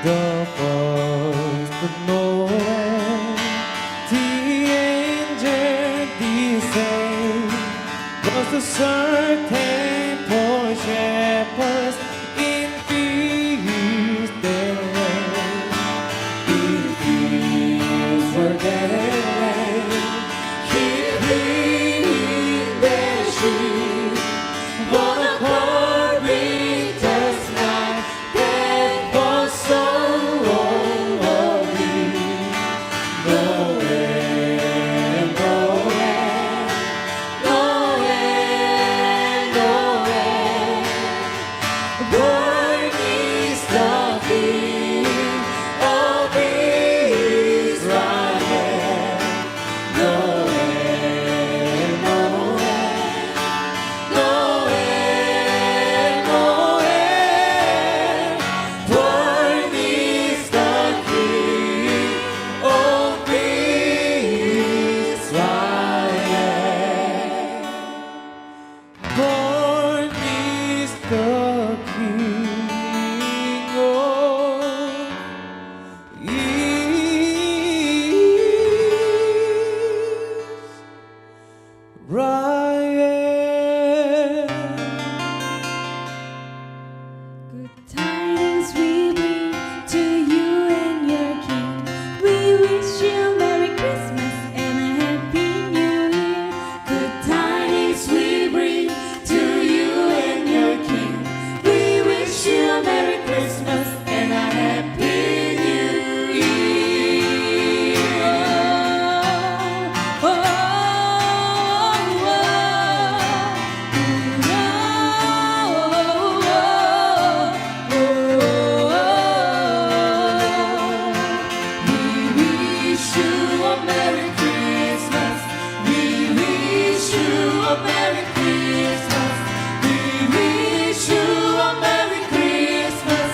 The voice of Noel, the angel descended, was a certain poor shepherds in fields there. In fields were dead, keeping their sheep, but according to night that was so lonely. Noel, Noel, Noel, Noel, born is the King of Israel. Noel, Noel, Noel, Noel, born is the King of Israel. Born is the King of Israel. Good tidings we bring to you and your King. We wish you Merry Christmas and a Happy New Year. Good tidings we bring to you and your King. We wish you Merry Christmas and a Happy New Year. Oh, oh, we wish you a Merry Christmas. We wish you a Merry Christmas. We wish you a Merry Christmas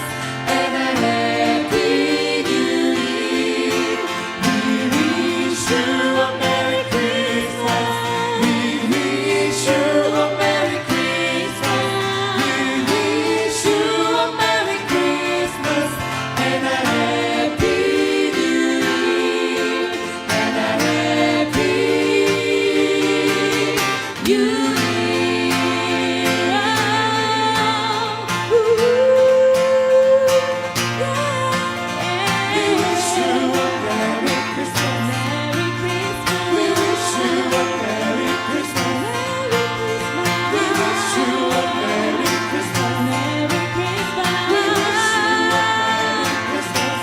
and a Happy New Year. We wish you a Merry Christmas. We wish you a Merry Christmas. We wish you a Merry Christmas and a Happy New Year. And a Happy New Year. We wish you a Merry Christmas. Merry Christmas. We wish you a Merry Christmas. Merry Christmas. We wish you a Merry Christmas. Merry Christmas.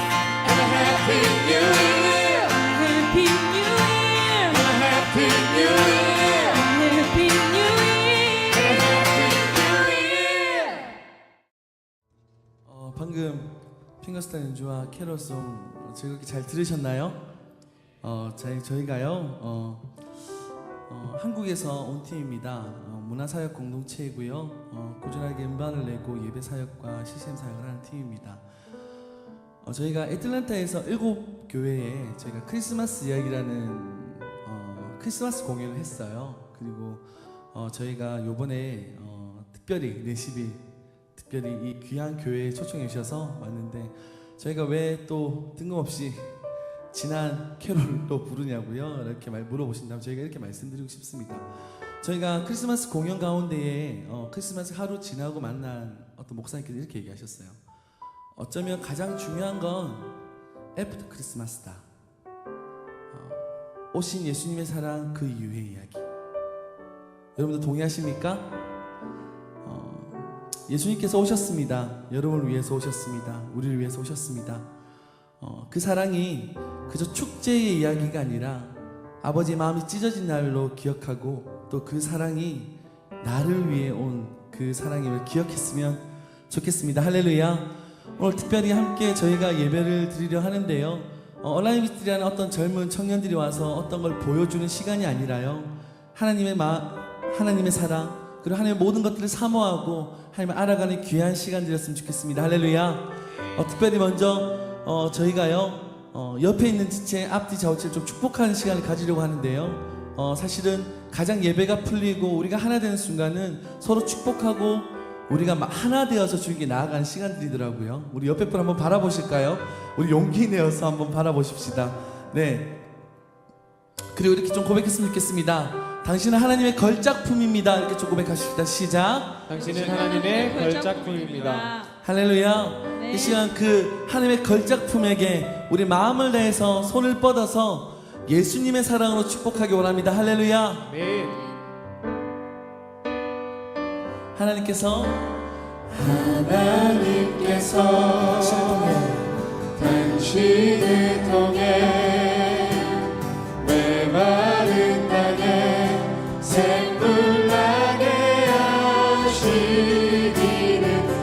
And a Happy New Year. Happy New Year. And a Happy New Year. Happy New Year. And a Happy New Year. 방금 핑거스타 연주와 캐롤송 즐겁게 잘 들으셨나요? 저희가요 한국에서 온 팀입니다. 문화사역 공동체이고요. 꾸준하게 음반을 내고 예배사역과 CCM 사역을 하는 팀입니다. 저희가 애틀랜타에서 7교회에 저희가 크리스마스 이야기라는 크리스마스 공연을 했어요. 그리고 저희가 요번에 특별히 레시피 특별히 이 귀한 교회에 초청해 주셔서 왔는데 저희가 왜 또 뜬금없이 지난 캐롤로 부르냐고요? 이렇게 물어보신다면 저희가 이렇게 말씀드리고 싶습니다. 저희가 크리스마스 공연 가운데에 크리스마스 하루 지나고 만난 어떤 목사님께서 이렇게 얘기하셨어요. 어쩌면 가장 중요한 건 애프터 크리스마스다. 오신 예수님의 사랑 그 이후의 이야기. 여러분들 동의하십니까? 예수님께서 오셨습니다. 여러분을 위해서 오셨습니다. 우리를 위해서 오셨습니다. 그 사랑이 그저 축제의 이야기가 아니라 아버지의 마음이 찢어진 날로 기억하고 또 그 사랑이 나를 위해 온 그 사랑임을 기억했으면 좋겠습니다. 할렐루야. 오늘 특별히 함께 저희가 예배를 드리려 하는데요, 온라인 미스트리라는 어떤 젊은 청년들이 와서 어떤 걸 보여주는 시간이 아니라요, 하나님의 사랑 그리고 하나님의 모든 것들을 사모하고 하나님을 알아가는 귀한 시간들이었으면 좋겠습니다. 할렐루야. 특별히 먼저 저희가요 옆에 있는 지체 앞뒤 좌우체를 좀 축복하는 시간을 가지려고 하는데요, 사실은 가장 예배가 풀리고 우리가 하나 되는 순간은 서로 축복하고 우리가 하나 되어서 주님께 나아가는 시간들이더라고요. 우리 옆에 분 한번 바라보실까요? 우리 용기 내어서 한번 바라보십시다. 네. 그리고 이렇게 좀 고백했으면 좋겠습니다. 당신은 하나님의 걸작품입니다. 이렇게 좀 고백하십시다. 시작. 당신은 하나님의 걸작품입니다. 할렐루야. 네. 이 시간 그 하나님의 걸작품에게 우리 마음을 다해서 손을 뻗어서 예수님의 사랑으로 축복하기 원합니다. 할렐루야. 네. 하나님께서 당신을 통해 메마른 땅에 샘물 나게 하시기를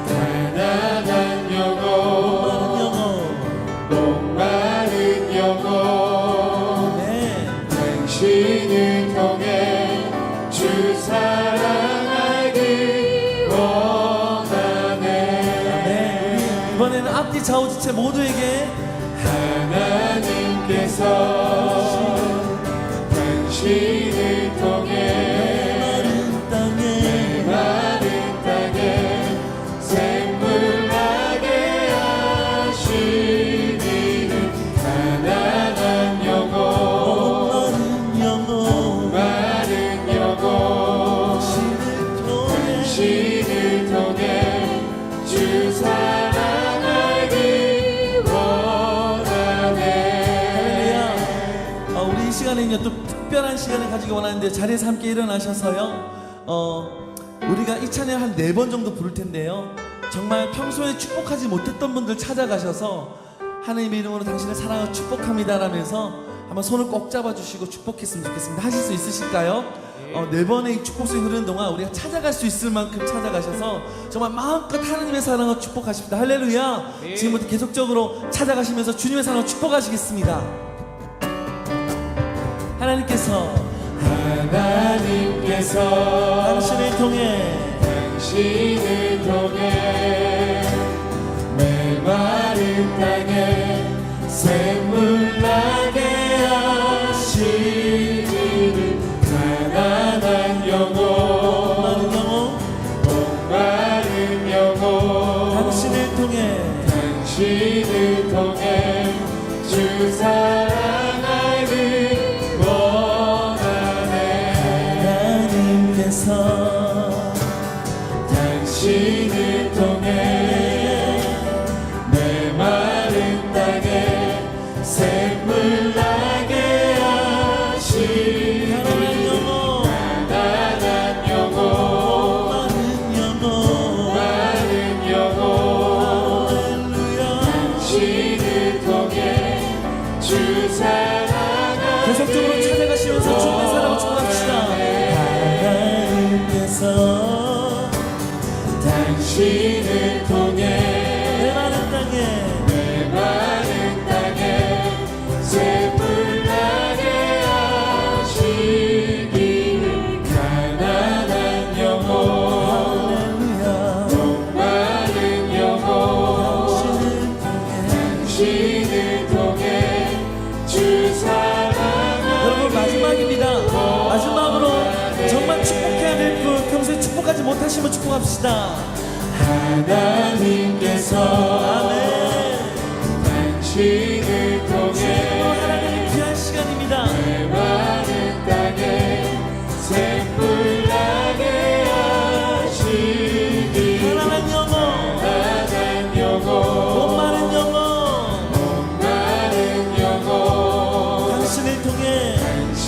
가난한 영혼 목마른 영혼 네. 당신을 통해 주 사랑하길 원하네. 네. 이번에는 앞뒤 좌우 지체 모두에게 하나님께서 당신을 통해 메마른 땅에 샘물 나게 하시기를 가난한 영혼 목마른 영혼 당신을 통해 주 사랑하길 원하네. 우리 이 시간에는요 또 특별한 시간을 가지기 원하는데 자리에서 함께 일어나셔서요 우리가 이 찬양 한 4번 정도 부를 텐데요, 정말 평소에 축복하지 못했던 분들 찾아가셔서 하나님의 이름으로 당신을 사랑하고 축복합니다 라면서 한번 손을 꼭 잡아주시고 축복했으면 좋겠습니다. 하실 수 있으실까요? 4번의 이 축복성이 흐르는 동안 우리가 찾아갈 수 있을 만큼 찾아가셔서 정말 마음껏 하나님의 사랑을 축복하십니다. 할렐루야. 네. 지금부터 계속적으로 찾아가시면서 주님의 사랑을 축복하시겠습니다. 하나님께서 당신을 통해 메마른 땅에 샘물 나게 하시기를 가난한 영혼 목마른 영혼 당신을 통해 주 사랑하길 원하네. 당신을 통해 메마른 땅에 샘물 나게 하시기를 가난한 영혼 목마른 영혼 당신을 통해 주 사랑하길 계속적으로 찾아가시면서 주님의 사랑을 축복합시다. 당신을 통해 메마른 땅에 샘물 나게 하시기를 가난한 영혼 목마른 영혼 당신을 통해 주 사랑하길 여러분 마지막입니다. 마지막으로 정말 축복해야 될 분, 평소에 축복하지 못하시면 축복합시다. 하나님께서 당신을 통해 하나님의 귀한 시간입니다. 메마른 땅에 샘물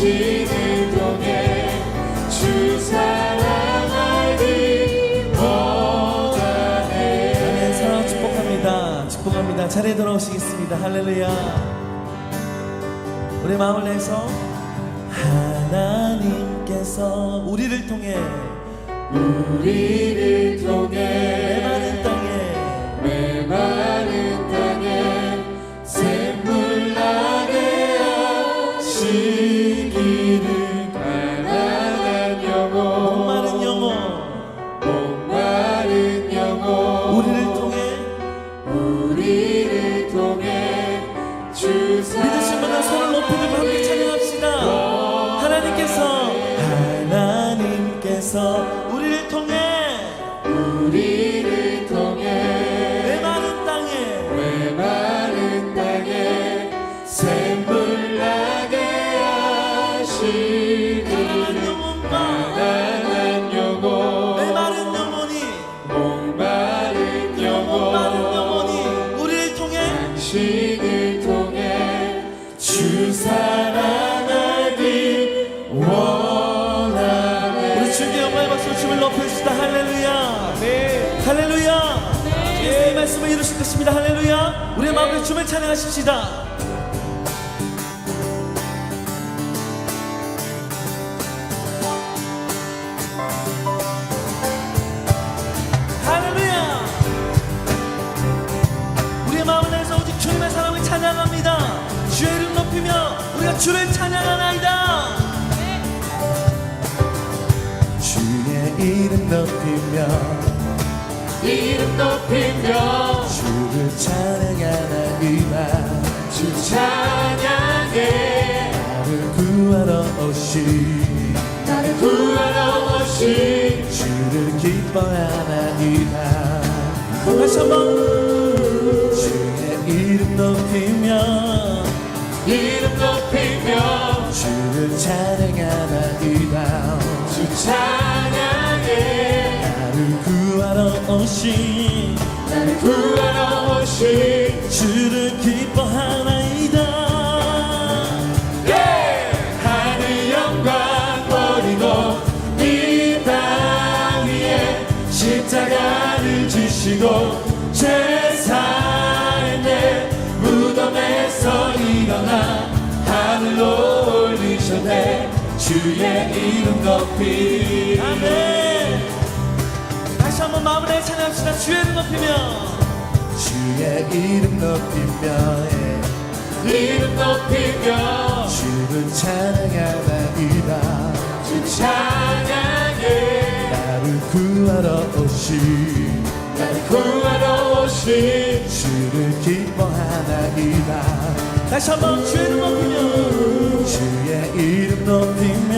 당신을 통해 주 사랑하기 원하네. 아멘. 사랑 축복합니다. 축복합니다. 자리에 돌아오시겠습니다. 할렐루야. 우리 마음을 내서 하나님께서 우리를 통해 메마른 땅에 메마른 땅에 샘물 나게 하시기를 가난한 영혼 목마른 영혼 목마른 영혼 우리를 통해 주 믿으신 분은 손을 높이 들고 함께 찬양합시다. 하나님께서 우리를 통해 메마른 땅에 샘물 나게 하시기를 가난한 영혼 메마른 영혼이 목마른 영혼이 우리를 통해 당신을 통해 주 사랑하기 원하네. 우리 주께 영광의 박수로 춤을 높여주시다. 할렐루야. 할렐루야. 예수님의 말씀을 이루실 것입니다. 할렐루야. 우리의 마음으로 춤을 찬양하십시다. 할렐루야. 우리의 마음을 내서 오직 주님의 사랑을 찬양합니다. 주의 이름 높이며 우리가 주를 찬양하나이다. 주의 이름 높이며 주를 찬양하나이다. 주 찬양해 나를 구하러 오신 나를 구하러 오신 주를 기뻐하나이다. 다시 한번 주의 이름 높이며 주를 찬양하나이다. 주 찬양해 나를 구하러 오신 주를 기뻐하나이다. 하늘 영광 버리고 이 땅 위에 십자가를 지시고 죄사의 무덤에서 일어나 하늘로 올리셨네. 주의 이름 높이 아멘. 다시 한번 마음을 내 찬양합시다. 주의 이름 높이며 주를 찬양하나이다. 주 찬양해 나를 구하러 오신 주를 기뻐하나이다. 다시 한번 주의 이름 높이며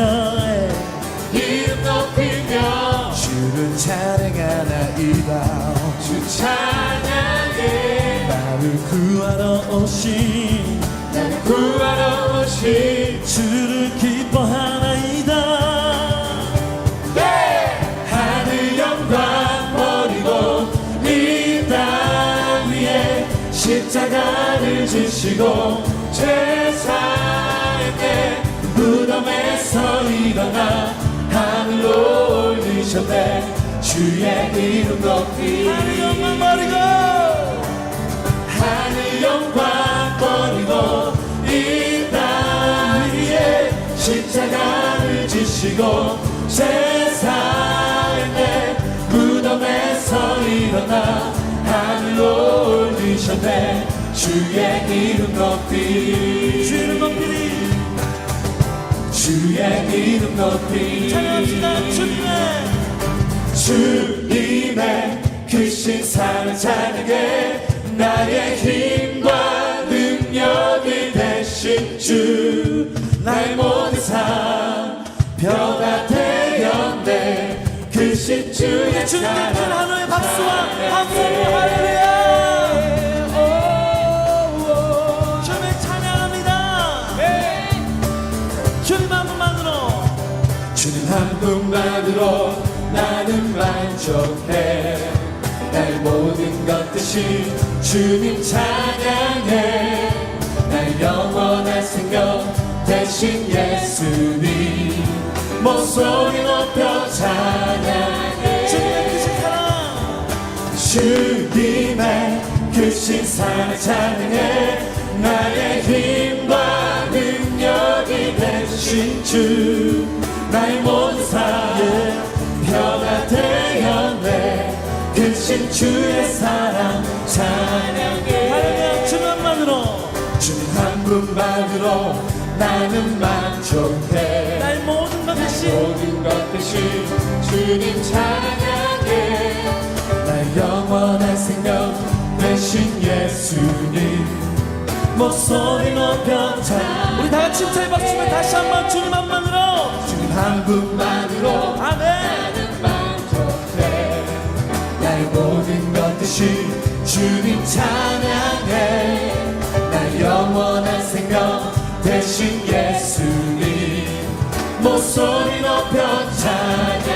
주를 찬양하나이다. 주 찬양해 나를 구하러 오신 주를 기뻐하나이다. 하늘 영광 버리고 이 땅 위에 십자가를 지시고 죄사의 무덤에서 일어나 하늘로 올리셨네. 주의 이름 높이 하늘 영광 버리고 이 땅 위에 십자가를 지시고 세상의 무덤에서 일어나 하늘로 올리셨네. 주의 이름 높이 찬양합시다. 주님의 크신 사랑 찬양해 나의 힘과 능력이 되신 주 나의 모든 삶 벼가 되었네. 크신 주의 주님께 큰 사랑 하늘의 박수와 함성으로 할렐루야. 주님을 찬양합니다. 주님 한 분만으로 주님 한 분만으로 나는 만족해. 나의 모든 것 대신 주님 찬양해. 나의 영원한 생명 대신 예수님 목소리 높여 찬양해 주님의 크신 사랑 찬양해 나의 힘과 능력이 되신 주 나의 모든 삶 표가 되었네 크신 주의 사랑 찬양해 주님 한 분만으로 나는 만족해 나의 모든 것 대신 모든 것 대신 주님 찬양해 나의 영원한 생명 대신 예수님 목소리 높여 찬양 우리 다같이 힘차게 박수면 다시 한번 주님 한 분만으로 주님 한 분만으로 아멘 나는 만족해 나의 모든 것 대신 주님 찬양해 나의 영원한 생명 대신 예수님 목소리 높여 찬양해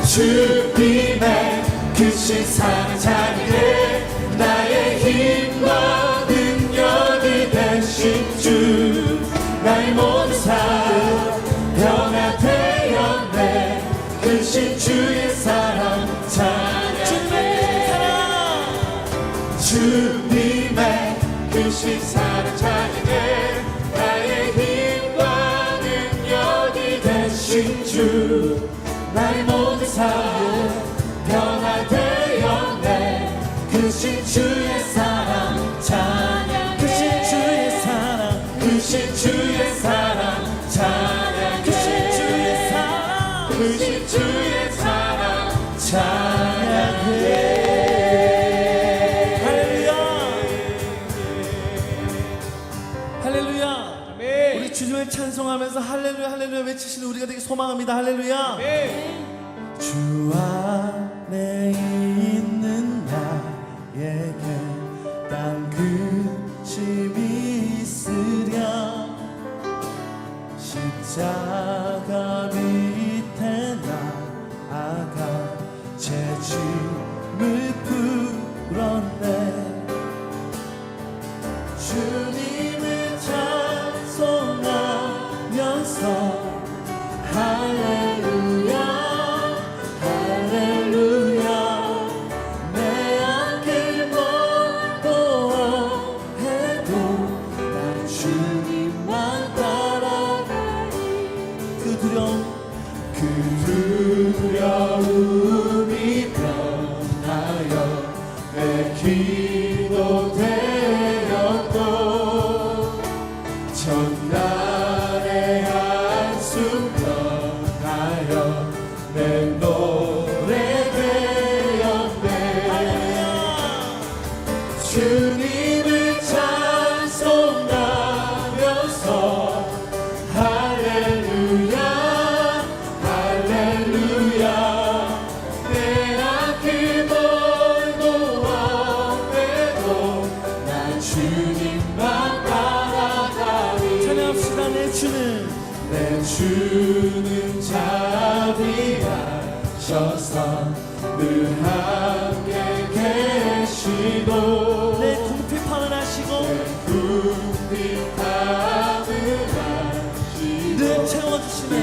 주님의 크신 사랑 찬양해 나의 힘과 능력이 되신 주 나의 모든 삶 변화되었네 크신 주의 사랑 찬양해 주님의 크신 사랑 찬양해 나의 힘과 능력이 되신 주 나의 모든 삶 변화되었네 크신 주의 사랑 찬양 크신 주의 사랑 크신 주의 사랑 찬양 크신 주의 사랑 크신 주의 사랑 찬양해 할렐루야 우리 주님을 찬송하면서 할렐루야 할렐루야 외치시는 우리가 되게 소망합니다 할렐루야 주 안에 있는 나에게 딴 근심이 있으랴 십자가 밑에 나아가 제 짐을 풀었네 주님을 찬송하면서 할렐루야 할렐루야 내 앞길 멀고 해도 난 주님만 따라가리 그 두려움이 변하여 내 기도 되었고 전날의 한숨 변하여 내 노래 되었네 주님을 찬송하면서 할렐루야 할렐루야 내 앞길 멀고 앞에도 난 주님만 따라가리 찬양합시다 내 주는 자비하셔서 늘 함께 계시고 내 궁핍함을 하시고 궁핍함을 하시고 늘 채워주시네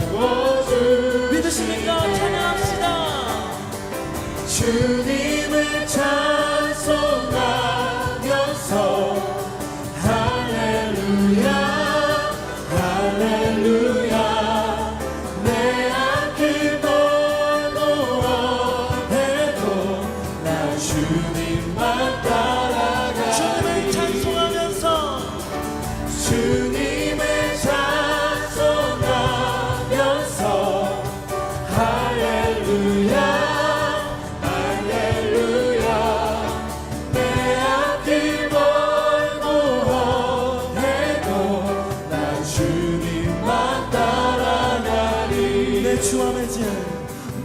채워주 믿으십니까 찬양합시다 주님을 찬송하면서 할렐루야 할렐루야 내 앞길 멀고 해도 나 주님만 따라가 주님을 찬송하면서 주님을 찬송하면서 할렐루야 할렐루야 내 앞길 멀고 해도 나 주님만 따라가리 내 주와 맺은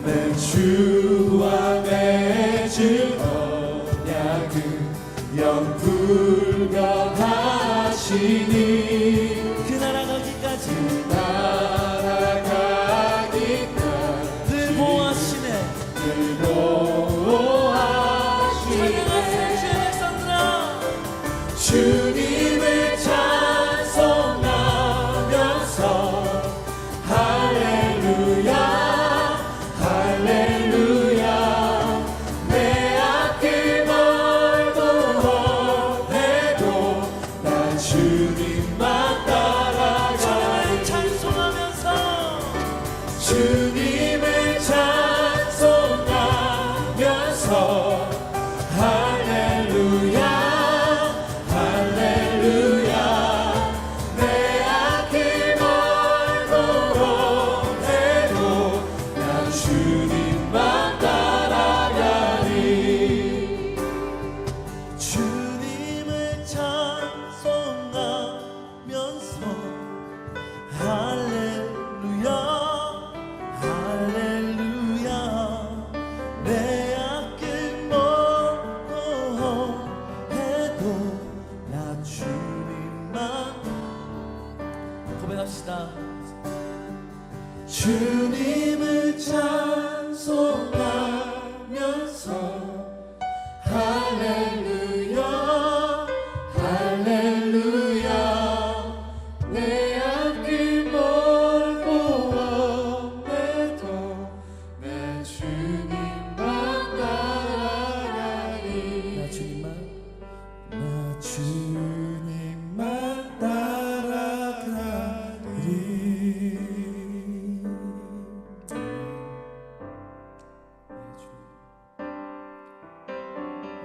내 주와 맺은 언약은 영불변하시니 그 나라 가기까지 날아가기까지 늘 보호하시네 늘 보호하시네 찬양하세요 주의 백성들아 주님을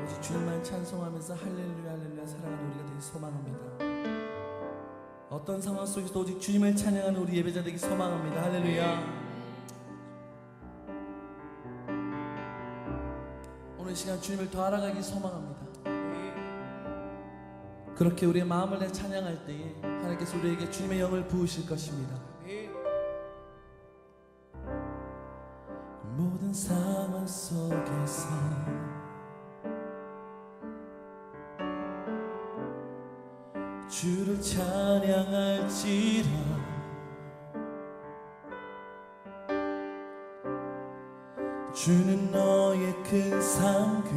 오직 주님만 찬송하면서 할렐루야 할렐루야 살아가는 우리가 되기 소망합니다. 어떤 상황 속에서도 오직 주님을 찬양하는 우리 예배자 되기 소망합니다. 할렐루야. 오늘 이 시간 주님을 더 알아가기 소망합니다. 그렇게 우리의 마음을 내 찬양할 때에 하나님께서 우리에게 주님의 영을 부으실 것입니다. 모든 상황 속에서 주를 찬양할지라 주는 너의 큰 상급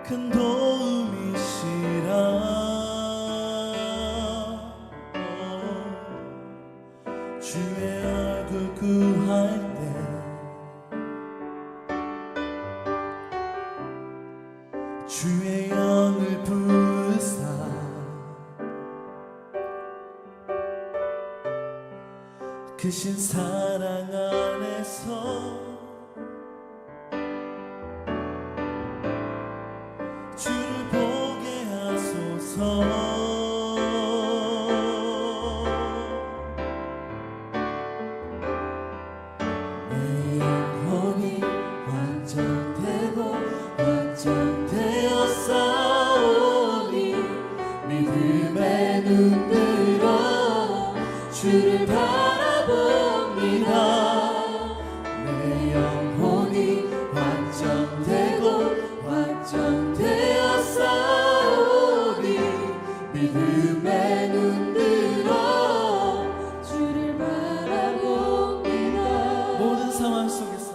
큰 도움이시라 주의 얼굴 구할 때 주의 영을 부으사 크신 사랑 안에서 주를 보게 하소서. 내 영혼이 완전되고 완전되어 싸우니 믿음의 눈 들어 주를 바라봅니다. 내 영혼이 완전되고 완전되어 싸우니 믿음의 눈 들어 주를 바라봅니다. 모든 상황 속에서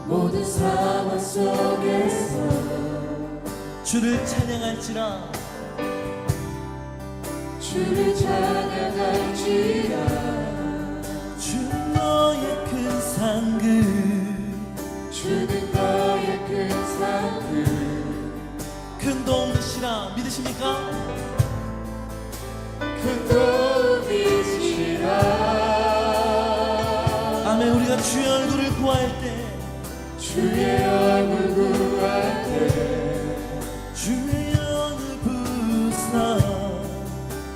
모든 상황 속에서 주를 찬양할지라 주를 찬양할지라 주는 너의 큰 상급 주는 너의 큰 상급 큰 도움이시라 믿으십니까? 큰 도움이시라. 아멘. 우리가 주의 얼굴을 구할 때 주의 얼굴 구할 때 주의 영을 부으사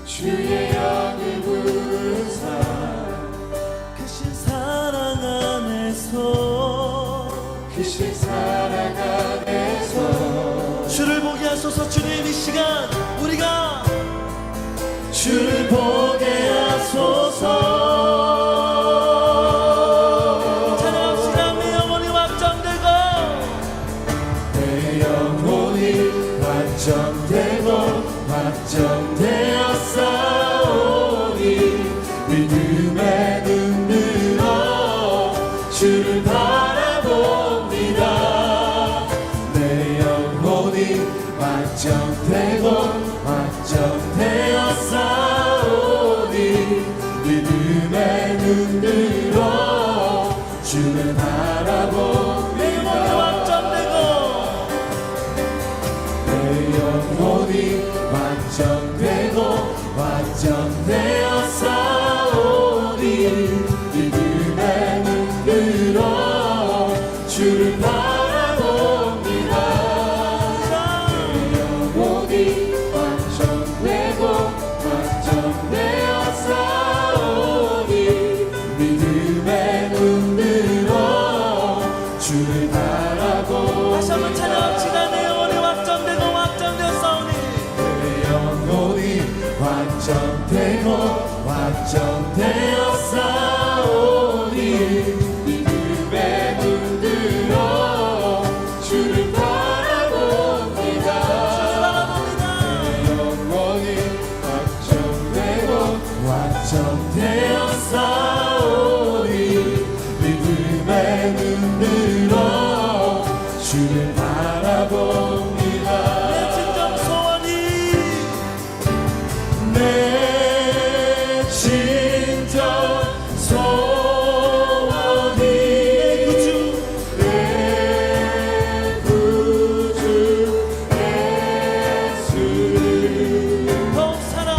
주의 영을 부으사 크신 사랑 안에서 크신 사랑 안에서 주를 보게 하소서. 주님 이 시간 우리가 주를 보게 하소서. 찬양합시다. 내 영혼이 확정되고 내 영혼이 완전되고 완전되어 싸우니 믿음의 눈 들어 주를 바라봅니다. 내 영혼이 완전되고 완전되어 싸우니 믿음의 눈 들어 주를 바라봅니다. 내 영혼이 확정되고 내 영혼이 완전되고 완전되어 싸우니 믿음의 눈 들어 주를 바라봅니다. 내 영혼이 완전되고 완전되어 싸우니 믿음의 눈 들어 주를 바라봅니다. 다시 한번 찬양합시다. 내 영혼이 확정되고 완전되어 싸우니 내 영혼이 완전되고 완전되어 싸우니 믿음의 눈 들어 주를 바라봅니다. 내 영혼이 완전되고 완전되어 싸우니 믿음의 눈 들어 주를 바라봅니다. 내 진정 소원이 내 진정 소원이 내 구주 예수를 더욱 사랑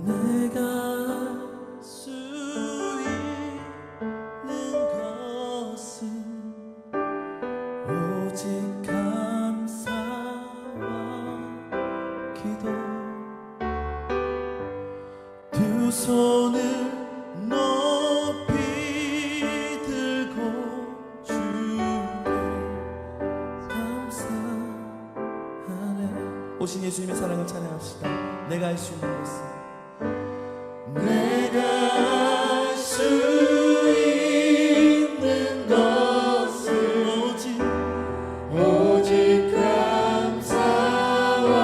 내가 할 수 있는 것은 오직 감사와 기도 두 손을 높이 들고 주께 감사하네. 오신 예수님의 사랑을 찬양합시다. 내가 할 수 있는 것은 내가 할 수 있는 것은 오직 감사와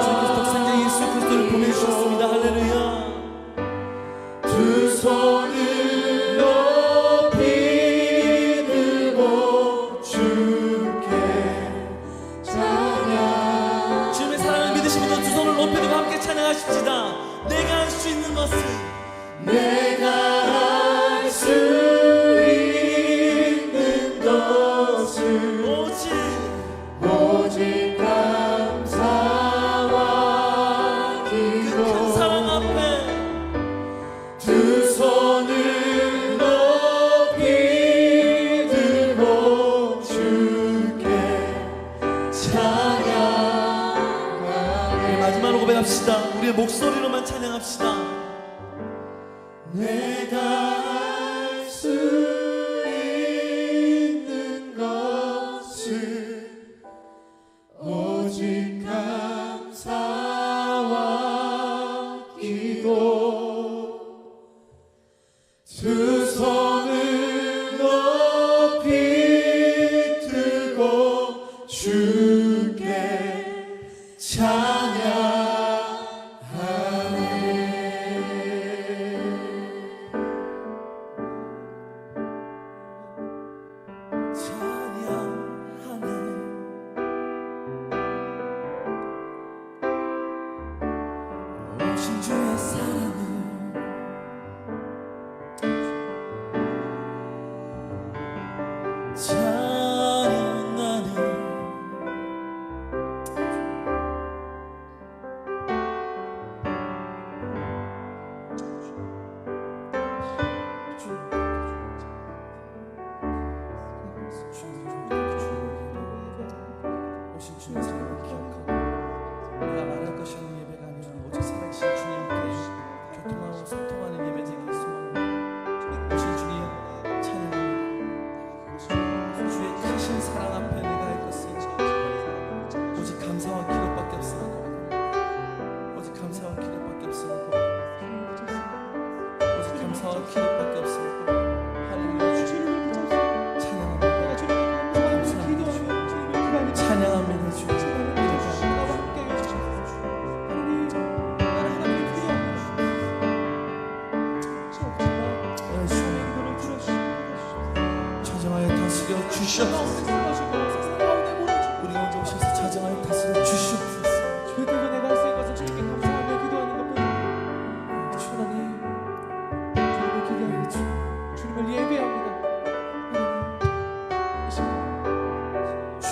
주님께서 독생자 예수 그리스도를 보내주셨습니다. 할렐루야. 두 손을 높이 들고 주께 찬양. 주님의 사랑을 믿으시는 두 손을 높이 들고 함께 찬양하십시다. 내가 할 수 있는 것은 내가 할 수 있는 것은 오직 감사와 기도 큰 사랑 앞에 두 손을 높이 들고 주께 찬양하네. 마지막으로 고백합시다. 우리의 목소리로만 찬양합시다. 내가 할 수 있는 것은 오직 감사와 기도 두 손을 높이 들고 주께 찬양하네. 오신 주의 사랑을 찬양하네. 오신 주의 사랑을 기억하고 내가 말할 것이 없는 예배가 아니라 오직 살아계신 주님께 교통하고 소통하는 예배 되기 소망합니다. 오신 주님 찬양합니다. 주의 크신 사랑 앞에 내가 할 것은 오직 감사와 기도밖에 없으나 오직 감사와 기도밖에 없으나 오직 감사와 기도밖에 없으나 할렐루야. 주님 찬양합니다. 감사합니다. 주님 찬양합니다. 주님 자정하여 다스려 주시옵소서. 우리 가운데 오셔서 자정하여 다스려 주시옵소서. 주님께서 내가 할 수 있는 것은 주님께 감사하며 기도하는 것뿐. 하나님 주님을 기대합니다. 주님을 예배합니다. 하나님, 이 시간 주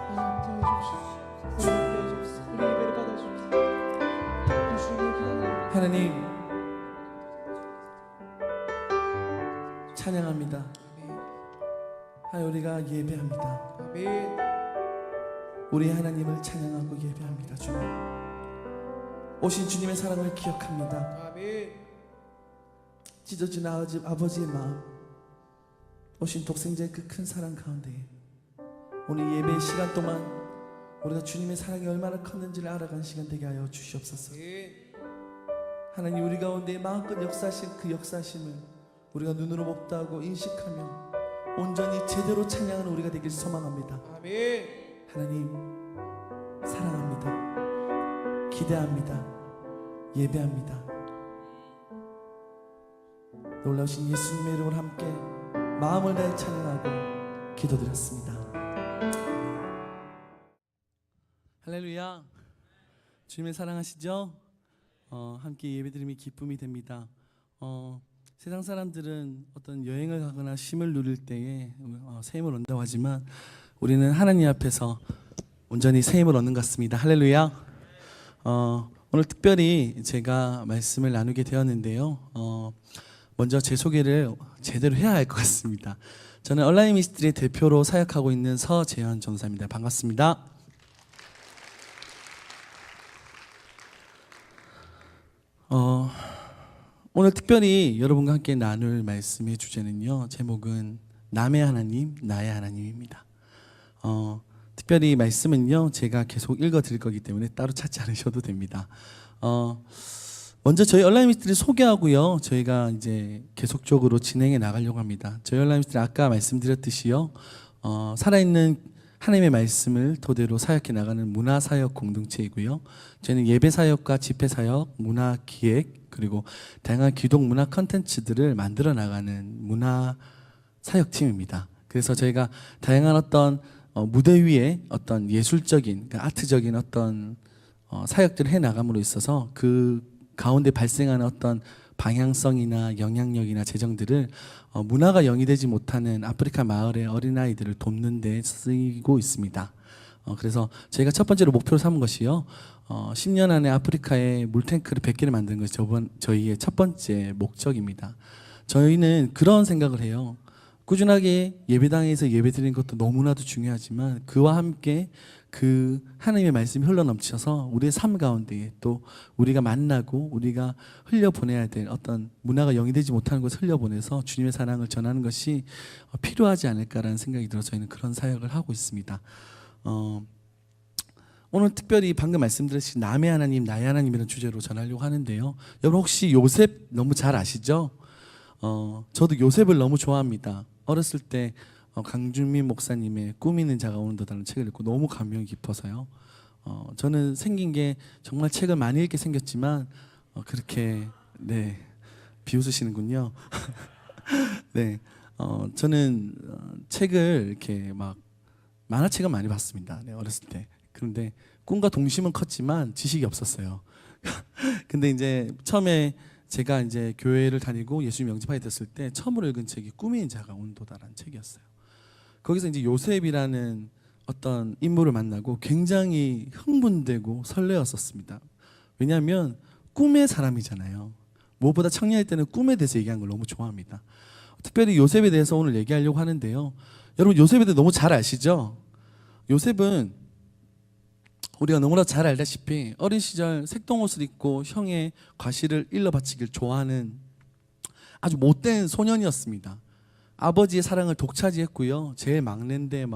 함께해 주옵소서. 우리 함께해 주옵소서. 우리 예배를 받아주옵소서. 주님을 기도합니다. 하나님 찬양합니다. 하나님 우리가 예배합니다. 아멘. 우리 하나님을 찬양하고 예배합니다. 주님 오신 주님의 사랑을 기억합니다. 아멘. 찢어진 아버지의 마음, 오신 독생자의 그 큰 사랑 가운데 오늘 예배 시간 동안 우리가 주님의 사랑이 얼마나 컸는지를 알아가는 시간 되게 하여 주시옵소서. 하나님 우리 가운데 마음껏 역사하신 그 역사심을 우리가 눈으로 목도하고 인식하며 온전히 제대로 찬양하는 우리가 되길 소망합니다. 아멘. 하나님 사랑합니다. 기대합니다. 예배합니다. 놀라우신 예수님의 이름으로 함께 마음을 다해 찬양하고 기도드렸습니다. 할렐루야. 주님을 사랑하시죠? 함께 예배드림이 기쁨이 됩니다. 세상 사람들은 어떤 여행을 가거나 쉼을 누릴 때에 새 힘을 얻는다고 하지만 우리는 하나님 앞에서 온전히 새 힘을 얻는 것 같습니다. 할렐루야. 오늘 특별히 제가 말씀을 나누게 되었는데요. 먼저 제 소개를 제대로 해야 할 것 같습니다. 저는 온라인 미스트리 대표로 사역하고 있는 서재현 전사입니다. 반갑습니다. 오늘 특별히 여러분과 함께 나눌 말씀의 주제는요, 제목은 남의 하나님, 나의 하나님입니다. 특별히 말씀은요, 제가 계속 읽어 드릴 거기 때문에 따로 찾지 않으셔도 됩니다. 먼저 저희 온라인 미스트리 소개하고요, 저희가 이제 계속적으로 진행해 나가려고 합니다. 저희 온라인 미스트리 아까 말씀드렸듯이요, 살아있는 하나님의 말씀을 토대로 사역해 나가는 문화사역 공동체이고요. 저희는 예배사역과 집회사역, 문화기획, 그리고 다양한 기독 문화 컨텐츠들을 만들어 나가는 문화사역팀입니다. 그래서 저희가 다양한 어떤 무대 위에 어떤 예술적인, 그러니까 아트적인 어떤 사역들을 해 나감으로 있어서 그 가운데 발생하는 어떤 방향성이나 영향력이나 재정들을 문화가 영위되지 못하는 아프리카 마을의 어린아이들을 돕는 데 쓰이고 있습니다. 그래서 저희가 첫 번째로 목표로 삼은 것이요, 10년 안에 아프리카에 물탱크를 100개를 만드는 것이 저희의 첫 번째 목적입니다. 저희는 그런 생각을 해요. 꾸준하게 예배당에서 예배드리는 것도 너무나도 중요하지만 그와 함께 그 하나님의 말씀이 흘러넘쳐서 우리의 삶 가운데 또 우리가 만나고 우리가 흘려보내야 될 어떤 문화가 영위되지 못하는 것을 흘려보내서 주님의 사랑을 전하는 것이 필요하지 않을까라는 생각이 들어서 저희는 그런 사역을 하고 있습니다. 오늘 특별히 방금 말씀드렸듯이 남의 하나님, 나의 하나님이라는 주제로 전하려고 하는데요. 여러분 혹시 요셉 너무 잘 아시죠? 저도 요셉을 너무 좋아합니다. 어렸을 때 강준민 목사님의 꿈 있는 자가 오는도라는 책을 읽고 너무 감명이 깊어서요. 저는 생긴 게 정말 책을 많이 읽게 생겼지만 그렇게 비웃으시는군요. 네, 저는 책을 이렇게 막 만화책을 많이 봤습니다. 네, 어렸을 때. 그런데 꿈과 동심은 컸지만 지식이 없었어요. 근데 이제 처음에 제가 이제 교회를 다니고 예수님 영접하게 됐을 때 처음으로 읽은 책이 꿈이 있는 자가 온도다라는 책이었어요. 거기서 이제 요셉이라는 어떤 인물을 만나고 굉장히 흥분되고 설레었었습니다. 왜냐하면 꿈의 사람이잖아요. 무엇보다 청년일 때는 꿈에 대해서 얘기하는 걸 너무 좋아합니다. 특별히 요셉에 대해서 오늘 얘기하려고 하는데요. 여러분 요셉에 대해 너무 잘 아시죠? 요셉은 우리가 너무나 잘 알다시피 어린 시절 색동옷을 입고 형의 과실을 일러 바치길 좋아하는 아주 못된 소년이었습니다. 아버지의 사랑을 독차지했고요. 제일 막내인데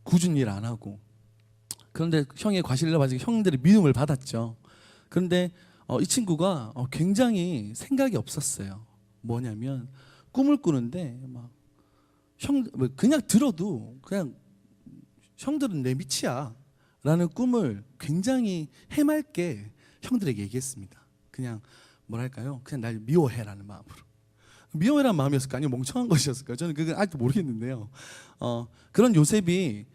굳은 일 안 하고, 그런데 형의 과실을 일러 바치기 형들의 믿음을 받았죠. 그런데 이 친구가 굉장히 생각이 없었어요. 뭐냐면 꿈을 꾸는데 그냥 들어도 그냥 형들은 내 밑이야 라는 꿈을 굉장히 해맑게 형들에게 얘기했습니다. 그냥 뭐랄까요, 그냥 날 미워해라는 마음으로. 미워해라는 마음이었을까요? 아니면 멍청한 것이었을까요? 저는 그건 아직도 모르겠는데요. 그런 요셉이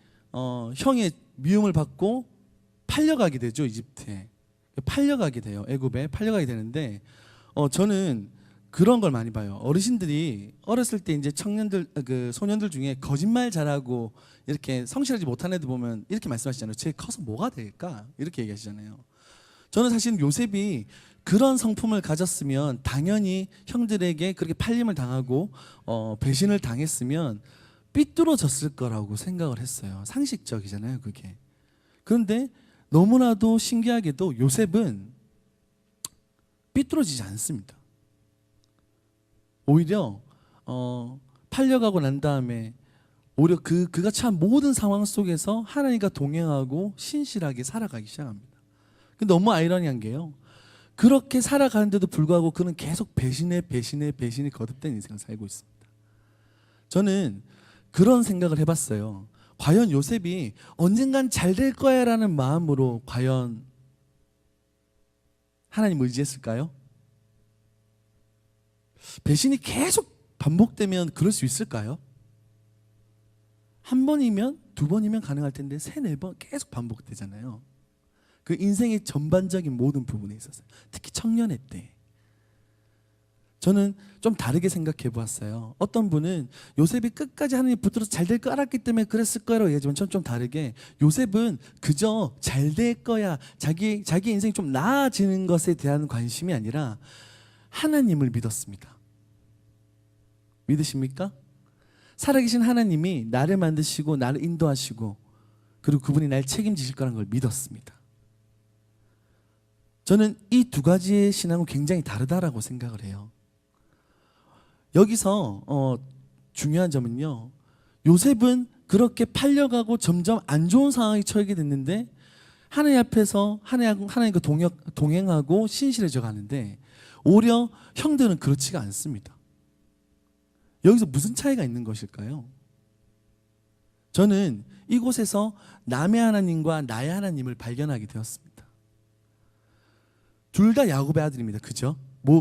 형의 미움을 받고 팔려가게 되죠. 이집트에 팔려가게 돼요. 애굽에 팔려가게 되는데 저는 그런 걸 많이 봐요. 어르신들이 어렸을 때 이제 청년들, 소년들 중에 거짓말 잘하고 이렇게 성실하지 못한 애들 보면 이렇게 말씀하시잖아요. 쟤 커서 뭐가 될까? 이렇게 얘기하시잖아요. 저는 사실 요셉이 그런 성품을 가졌으면 당연히 형들에게 그렇게 팔림을 당하고 배신을 당했으면 삐뚤어졌을 거라고 생각을 했어요. 상식적이잖아요, 그게. 그런데 너무나도 신기하게도 요셉은 삐뚤어지지 않습니다. 오히려 팔려가고 난 다음에 오히려 그가 처한 모든 상황 속에서 하나님과 동행하고 신실하게 살아가기 시작합니다. 근데 너무 아이러니한 게요, 그렇게 살아가는데도 불구하고 그는 계속 배신에 거듭된 인생을 살고 있습니다. 저는 그런 생각을 해봤어요. 과연 요셉이 언젠간 잘 될 거야 라는 마음으로 과연 하나님 의지했을까요? 배신이 계속 반복되면 그럴 수 있을까요? 한 번이면 두 번이면 가능할 텐데 세네 번 계속 반복되잖아요. 그 인생의 전반적인 모든 부분에 있어서 특히 청년의 때 저는 좀 다르게 생각해 보았어요. 어떤 분은 요셉이 끝까지 하나님 붙들어서 잘 될 거 알았기 때문에 그랬을 거라고 얘기하지만 저는 좀 다르게 요셉은 그저 잘 될 거야 자기 인생이 좀 나아지는 것에 대한 관심이 아니라 하나님을 믿었습니다. 믿으십니까? 살아계신 하나님이 나를 만드시고 나를 인도하시고 그리고 그분이 날 책임지실 거라는 걸 믿었습니다. 저는 이 두 가지의 신앙은 굉장히 다르다라고 생각을 해요. 여기서 중요한 점은요. 요셉은 그렇게 팔려가고 점점 안 좋은 상황에 처하게 됐는데 하나님 앞에서 하나님과 동행하고 신실해져 가는데 오히려 형들은 그렇지가 않습니다. 여기서 무슨 차이가 있는 것일까요? 저는 이곳에서 남의 하나님과 나의 하나님을 발견하게 되었습니다. 둘 다 야곱의 아들입니다. 그죠?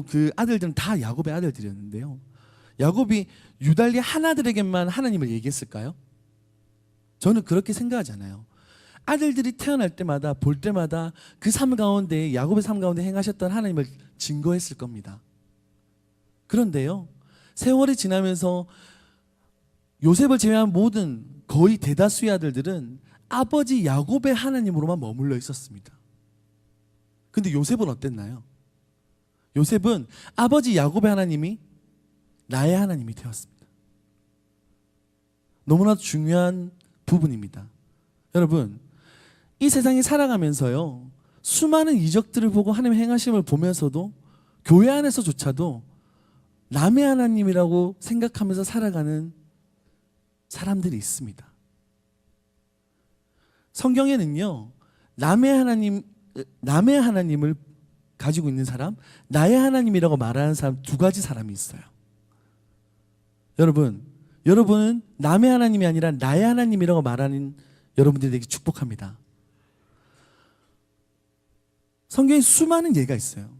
그 아들들은 다 야곱의 아들들이었는데요. 야곱이 유달리 하나들에게만 하나님을 얘기했을까요? 저는 그렇게 생각하지 않아요. 아들들이 태어날 때마다 볼 때마다 그 삶 가운데 야곱의 삶 가운데 행하셨던 하나님을 증거했을 겁니다. 그런데요. 세월이 지나면서 요셉을 제외한 모든 거의 대다수의 아들들은 아버지 야곱의 하나님으로만 머물러 있었습니다. 근데 요셉은 어땠나요? 요셉은 아버지 야곱의 하나님이 나의 하나님이 되었습니다. 너무나 중요한 부분입니다. 여러분, 이 세상에 살아가면서요, 수많은 이적들을 보고 하나님의 행하심을 보면서도 교회 안에서조차도 남의 하나님이라고 생각하면서 살아가는 사람들이 있습니다. 성경에는요, 남의 하나님을 가지고 있는 사람, 나의 하나님이라고 말하는 사람 두 가지 사람이 있어요. 여러분은 남의 하나님이 아니라 나의 하나님이라고 말하는 여러분들이 되게 축복합니다. 성경에 수많은 예가 있어요.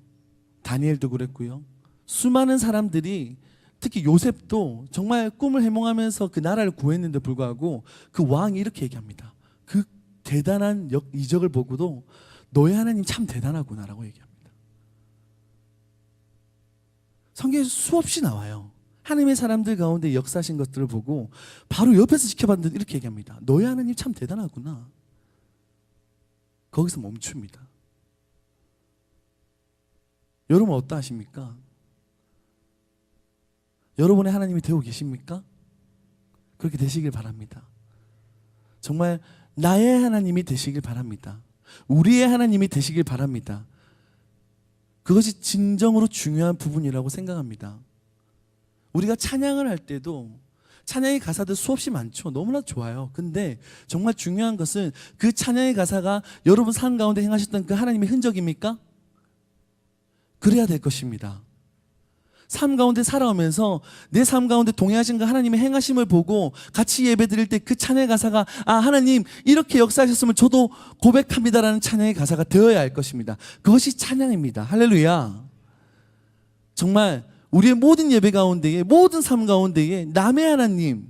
다니엘도 그랬고요. 수많은 사람들이 특히 요셉도 정말 꿈을 해몽하면서 그 나라를 구했는데 불구하고 그 왕이 이렇게 얘기합니다. 그 대단한 이적을 보고도 너의 하나님 참 대단하구나라고 얘기합니다. 성경에 수없이 나와요. 하나님의 사람들 가운데 역사하신 것들을 보고 바로 옆에서 지켜봤는데 이렇게 얘기합니다. 너의 하나님 참 대단하구나. 거기서 멈춥니다. 여러분 어떠하십니까? 여러분의 하나님이 되고 계십니까? 그렇게 되시길 바랍니다. 정말 나의 하나님이 되시길 바랍니다. 우리의 하나님이 되시길 바랍니다. 그것이 진정으로 중요한 부분이라고 생각합니다. 우리가 찬양을 할 때도 찬양의 가사들 수없이 많죠. 너무나 좋아요. 근데 정말 중요한 것은 그 찬양의 가사가 여러분 삶 가운데 행하셨던 그 하나님의 흔적입니까? 그래야 될 것입니다. 삶 가운데 살아오면서 내 삶 가운데 동행하신 그 하나님의 행하심을 보고 같이 예배 드릴 때 그 찬양의 가사가 하나님 이렇게 역사하셨으면 저도 고백합니다라는 찬양의 가사가 되어야 할 것입니다. 그것이 찬양입니다. 할렐루야. 정말 우리의 모든 예배 가운데에 모든 삶 가운데에 남의 하나님이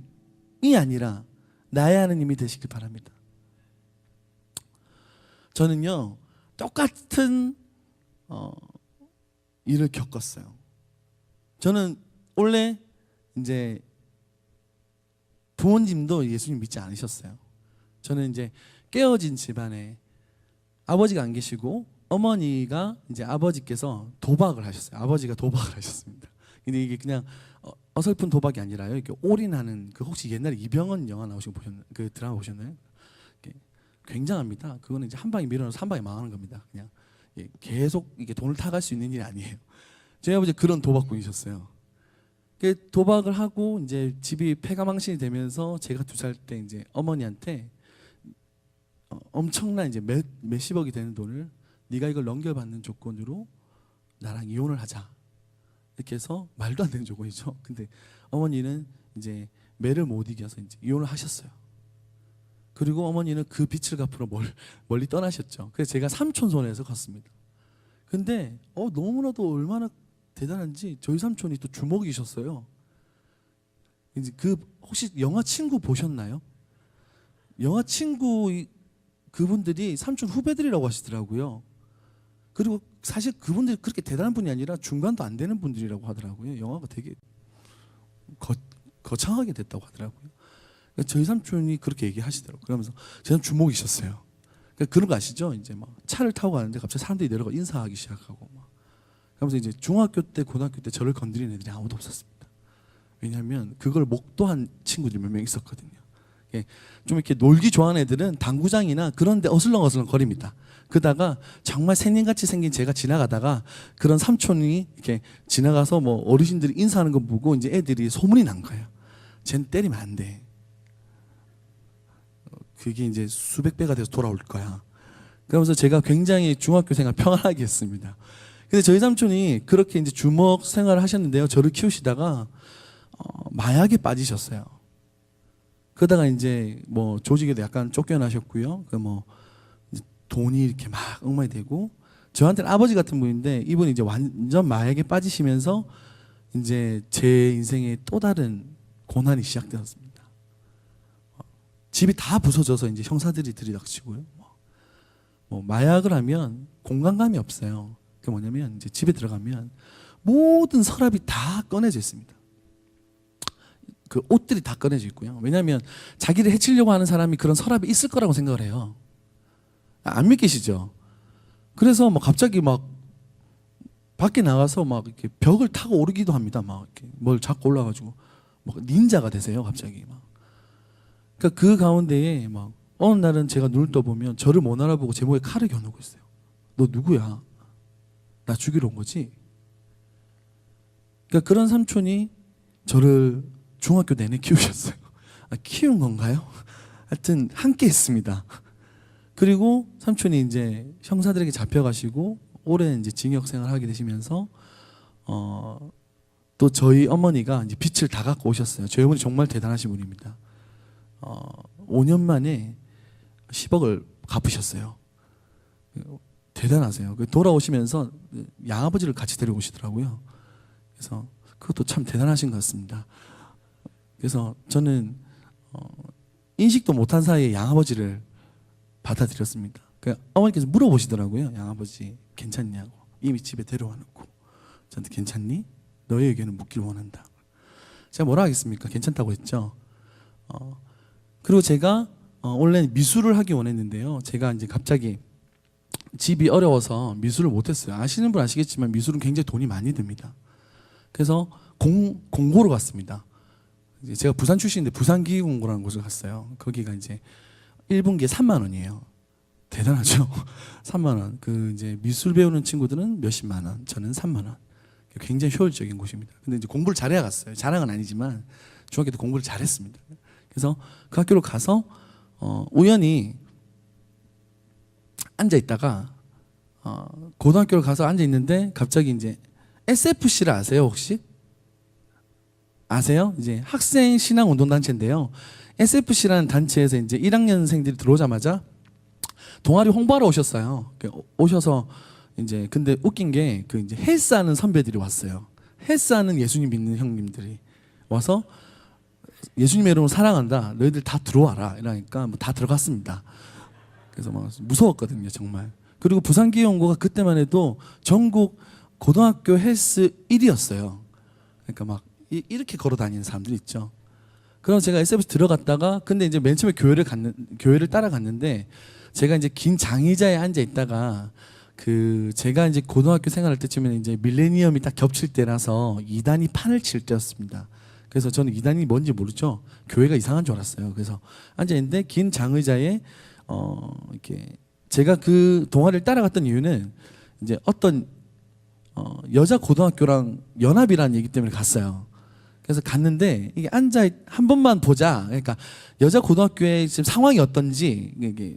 아니라 나의 하나님이 되시길 바랍니다. 저는요 똑같은 일을 겪었어요. 저는 원래 이제 부모님도 예수님 믿지 않으셨어요. 저는 이제 깨어진 집안에 아버지가 안 계시고 어머니가 이제 아버지께서 도박을 하셨어요. 아버지가 도박을 하셨습니다. 근데 이게 그냥 어설픈 도박이 아니라요. 이렇게 올인하는 그 혹시 옛날에 이병헌 영화 나오시고 보셨나요? 그 드라마 보셨나요? 굉장합니다. 그거는 이제 한 방에 밀어넣어서 한 방에 망하는 겁니다. 그냥 계속 이게 돈을 타갈 수 있는 일이 아니에요. 저희 아버지 그런 도박꾼이셨어요. 도박을 하고 이제 집이 폐가망신이 되면서 제가 2살 때 이제 어머니한테 엄청난 이제 몇십억이 되는 돈을 네가 이걸 넘겨받는 조건으로 나랑 이혼을 하자. 이렇게 해서 말도 안 되는 조건이죠. 근데 어머니는 이제 매를 못 이겨서 이제 이혼을 하셨어요. 그리고 어머니는 그 빚을 갚으러 멀리 떠나셨죠. 그래서 제가 삼촌 손에서 컸습니다. 근데 너무나도 얼마나 대단한지 저희 삼촌이 또 주먹이셨어요. 이제 그 혹시 영화 친구 보셨나요? 영화 친구 그분들이 삼촌 후배들이라고 하시더라고요. 그리고 사실 그분들이 그렇게 대단한 분이 아니라 중간도 안 되는 분들이라고 하더라고요. 영화가 되게 거창하게 됐다고 하더라고요. 그러니까 저희 삼촌이 그렇게 얘기하시더라고요. 그러면서 제 삼촌 주목이셨어요. 그러니까 그런 거 아시죠? 이제 막 차를 타고 가는데 갑자기 사람들이 내려가 인사하기 시작하고 막. 그러면서 이제 중학교 때 고등학교 때 저를 건드리는 애들이 아무도 없었습니다. 왜냐하면 그걸 목도한 친구들이 몇 명 있었거든요. 좀 이렇게 놀기 좋아하는 애들은 당구장이나 그런 데 어슬렁어슬렁 거립니다. 그러다가 정말 새님같이 생긴 제가 지나가다가 그런 삼촌이 이렇게 지나가서 뭐 어르신들이 인사하는 거 보고 이제 애들이 소문이 난 거예요. 쟤는 때리면 안 돼. 그게 이제 수백 배가 돼서 돌아올 거야. 그러면서 제가 굉장히 중학교 생활 평안하게 했습니다. 근데 저희 삼촌이 그렇게 이제 주먹 생활을 하셨는데요. 저를 키우시다가 마약에 빠지셨어요. 그러다가 이제 뭐 조직에도 약간 쫓겨나셨고요. 그 뭐 돈이 이렇게 막 엉망이 되고 저한테는 아버지 같은 분인데 이분이 이제 완전 마약에 빠지시면서 이제 제 인생에 또 다른 고난이 시작되었습니다. 집이 다 부서져서 이제 형사들이 들이닥치고요. 뭐 마약을 하면 공간감이 없어요. 그게 뭐냐면 이제 집에 들어가면 모든 서랍이 다 꺼내져 있습니다. 그 옷들이 다 꺼내져 있고요. 왜냐하면 자기를 해치려고 하는 사람이 그런 서랍에 있을 거라고 생각을 해요. 안 믿기시죠? 그래서 막 갑자기 막 밖에 나가서 막 이렇게 벽을 타고 오르기도 합니다. 막 이렇게 뭘 잡고 올라가지고 막 닌자가 되세요. 갑자기 막. 그러니까 그 가운데에 막 어느 날은 제가 눈을 떠보면 저를 못 알아보고 제 목에 칼을 겨누고 있어요. 너 누구야? 나 죽이러 온 거지? 그러니까 그런 삼촌이 저를 중학교 내내 키우셨어요. 키운 건가요? 하여튼 함께 했습니다. 그리고 삼촌이 이제 형사들에게 잡혀가시고 오랜 이제 징역 생활을 하게 되시면서 또 저희 어머니가 이제 빚을 다 갖고 오셨어요. 저희 어머니 정말 대단하신 분입니다. 5년 만에 10억을 갚으셨어요. 대단하세요. 돌아오시면서 양아버지를 같이 데려오시더라고요. 그래서 그것도 참 대단하신 것 같습니다. 그래서 저는 인식도 못한 사이에 양아버지를 받아들였습니다. 그러니까 어머니께서 물어보시더라고요. 양아버지 괜찮냐고. 이미 집에 데려와 놓고 저한테 괜찮니? 너의 의견을 묻기를 원한다. 제가 뭐라 하겠습니까? 괜찮다고 했죠. 그리고 제가 원래 미술을 하기 원했는데요. 제가 이제 갑자기 집이 어려워서 미술을 못했어요. 아시는 분 아시겠지만 미술은 굉장히 돈이 많이 듭니다. 그래서 공고로 갔습니다. 제가 부산 출신인데 부산기계공고라는 곳을 갔어요. 거기가 이제 1분기에 3만 원이에요. 대단하죠? 3만 원. 그 이제 미술 배우는 친구들은 몇십만 원, 저는 3만 원. 굉장히 효율적인 곳입니다. 근데 이제 공부를 잘해야 갔어요. 자랑은 아니지만 중학교 때 공부를 잘했습니다. 그래서 그 학교로 가서 우연히 앉아 있다가 고등학교를 가서 앉아 있는데 갑자기 이제 SFC를 아세요 혹시? 아세요? 이제 학생 신앙 운동 단체인데요. SFC라는 단체에서 이제 1학년생들이 들어오자마자 동아리 홍보하러 오셨어요. 오셔서 이제 근데 웃긴 게 그 이제 헬스하는 선배들이 왔어요. 헬스하는 예수님 믿는 형님들이 와서 예수님의 이름으로 사랑한다. 너희들 다 들어와라. 이러니까 뭐 다 들어갔습니다. 그래서 막 무서웠거든요, 정말. 그리고 부산기계공고가 그때만 해도 전국 고등학교 헬스 1위였어요. 그러니까 막 이렇게 걸어 다니는 사람들 있죠. 그럼 제가 SFC 들어갔다가 근데 이제 맨 처음에 교회를 따라갔는데 제가 이제 긴 장의자에 앉아 있다가 그 제가 이제 고등학교 생활할 때쯤에는 이제 밀레니엄이 딱 겹칠 때라서 이단이 판을 칠 때였습니다. 그래서 저는 이단이 뭔지 모르죠. 교회가 이상한 줄 알았어요. 그래서 앉아 있는데 긴 장의자에 이렇게 제가 그 동아리를 따라갔던 이유는 이제 어떤 여자 고등학교랑 연합이라는 얘기 때문에 갔어요. 그래서 갔는데 이게 앉아 한 번만 보자. 그러니까 여자 고등학교의 지금 상황이 어떤지 이게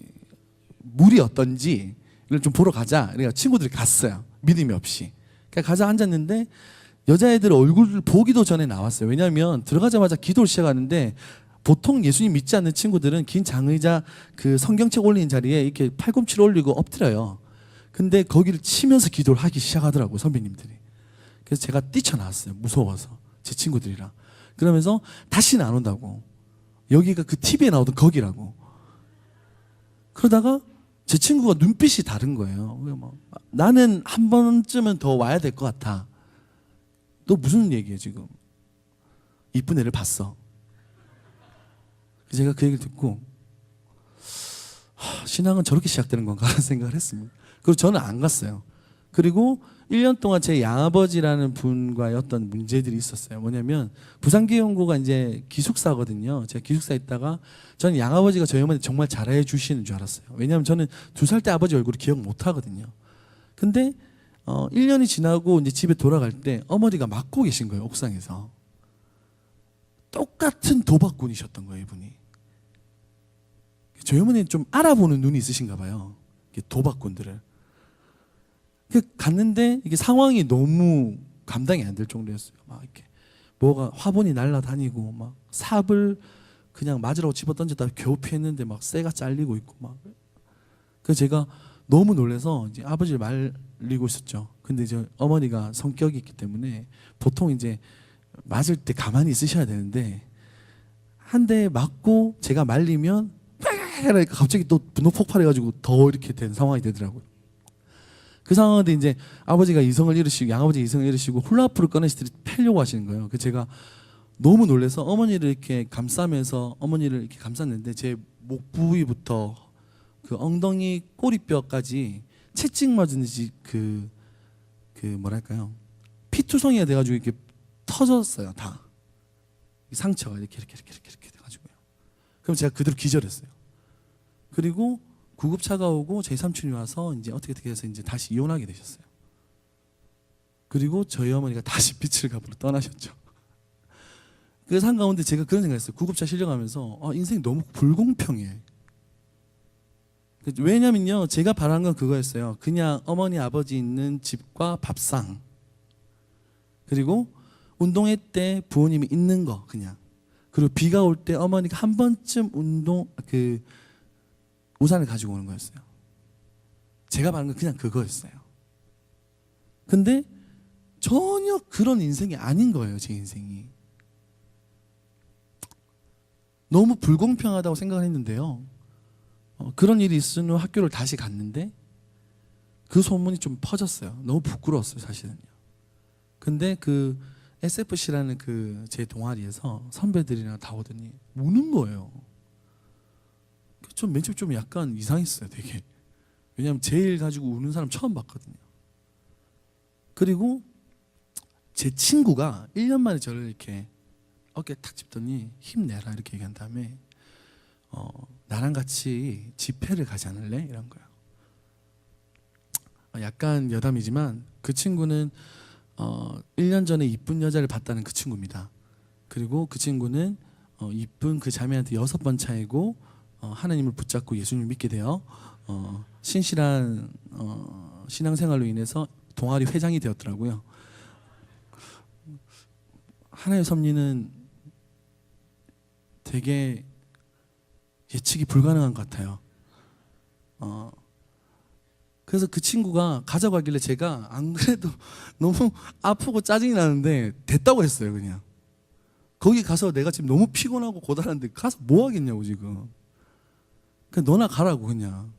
물이 어떤지 이걸 좀 보러 가자. 그러니까 친구들이 갔어요. 믿음이 없이. 그러니까 가서 앉았는데 여자애들 얼굴을 보기도 전에 나왔어요. 왜냐하면 들어가자마자 기도를 시작하는데 보통 예수님 믿지 않는 친구들은 긴 장의자 그 성경책 올리는 자리에 이렇게 팔꿈치를 올리고 엎드려요. 근데 거기를 치면서 기도를 하기 시작하더라고요, 선배님들이. 그래서 제가 뛰쳐나왔어요. 무서워서. 제 친구들이랑. 그러면서 다시는 안 온다고. 여기가 그 TV에 나오던 거기라고. 그러다가 제 친구가 눈빛이 다른 거예요. 나는 한 번쯤은 더 와야 될 것 같아. 너 무슨 얘기해 지금? 이쁜 애를 봤어. 제가 그 얘기를 듣고 신앙은 저렇게 시작되는 건가 라는 생각을 했습니다. 그리고 저는 안 갔어요. 그리고 1년 동안 제 양아버지라는 분과의 어떤 문제들이 있었어요. 뭐냐면 부산기용고가 이제 기숙사거든요. 제가 기숙사에 있다가 저는 양아버지가 저희 어머니 정말 잘해 주시는 줄 알았어요. 왜냐하면 저는 2살 때 아버지 얼굴을 기억 못 하거든요. 근데 1년이 지나고 이제 집에 돌아갈 때 어머니가 맡고 계신 거예요. 옥상에서. 똑같은 도박꾼이셨던 거예요, 이분이. 저희 어머니는 좀 알아보는 눈이 있으신가 봐요. 도박꾼들을. 갔는데 이게 상황이 너무 감당이 안 될 정도였어요. 막 이렇게 뭐가 화분이 날아다니고 막 삽을 그냥 맞으라고 집어 던졌다 겨우 피했는데 막 쇠가 잘리고 있고 막. 그래서 제가 너무 놀라서 이제 아버지를 말리고 있었죠. 근데 이제 어머니가 성격이 있기 때문에 보통 이제 맞을 때 가만히 있으셔야 되는데 한 대 맞고 제가 말리면 그러니까 갑자기 또 분노 폭발해가지고 더 이렇게 된 상황이 되더라고요. 그 상황인데 이제 아버지가 이성을 잃으시고 양아버지가 이성을 잃으시고 훌라후프를 꺼내시더니 패려고 하시는 거예요. 그 제가 너무 놀라서 어머니를 이렇게 감싸면서 어머니를 이렇게 감쌌는데 제 목 부위부터 그 엉덩이 꼬리뼈까지 채찍 맞은지 그 뭐랄까요 피투성이가 돼가지고 이렇게 터졌어요. 다 상처가 이렇게 돼가지고요. 그럼 제가 그대로 기절했어요. 그리고 구급차가 오고 제 삼촌이 와서 이제 어떻게 해서 이제 다시 이혼하게 되셨어요. 그리고 저희 어머니가 다시 빛을 값으로 떠나셨죠. 그래서 한가운데 제가 그런 생각했어요. 구급차 실려가면서 인생이 너무 불공평해. 왜냐면요, 제가 바라는 건 그거였어요. 그냥 어머니 아버지 있는 집과 밥상, 그리고 운동회 때 부모님이 있는 거 그냥, 그리고 비가 올 때 어머니가 한 번쯤 우산을 가지고 오는 거였어요. 제가 바라는 건 그냥 그거였어요. 근데 전혀 그런 인생이 아닌 거예요. 제 인생이 너무 불공평하다고 생각을 했는데요. 그런 일이 있은 후 학교를 다시 갔는데 그 소문이 좀 퍼졌어요. 너무 부끄러웠어요, 사실은요. 근데 그 SFC라는 그 제 동아리에서 선배들이랑 다 오더니 우는 거예요. 좀 맨 처음 좀 약간 이상했어요, 되게. 왜냐하면 제 일 가지고 우는 사람 처음 봤거든요. 그리고 제 친구가 1년 만에 저를 이렇게 어깨에 탁 짚더니 힘내라 이렇게 얘기한 다음에 나랑 같이 집회를 가지 않을래? 이런 거예요. 약간 여담이지만 그 친구는 1년 전에 이쁜 여자를 봤다는 그 친구입니다. 그리고 그 친구는 이쁜 그 자매한테 6번 차이고 하나님을 붙잡고 예수님을 믿게 되어 신실한 신앙생활로 인해서 동아리 회장이 되었더라고요. 하나의 섭리는 되게 예측이 불가능한 것 같아요. 그래서 그 친구가 가자고 하길래 제가 안 그래도 너무 아프고 짜증이 나는데 됐다고 했어요. 그냥 거기 가서 내가 지금 너무 피곤하고 고단한데 가서 뭐 하겠냐고 지금. 그냥 너나 가라고 그냥.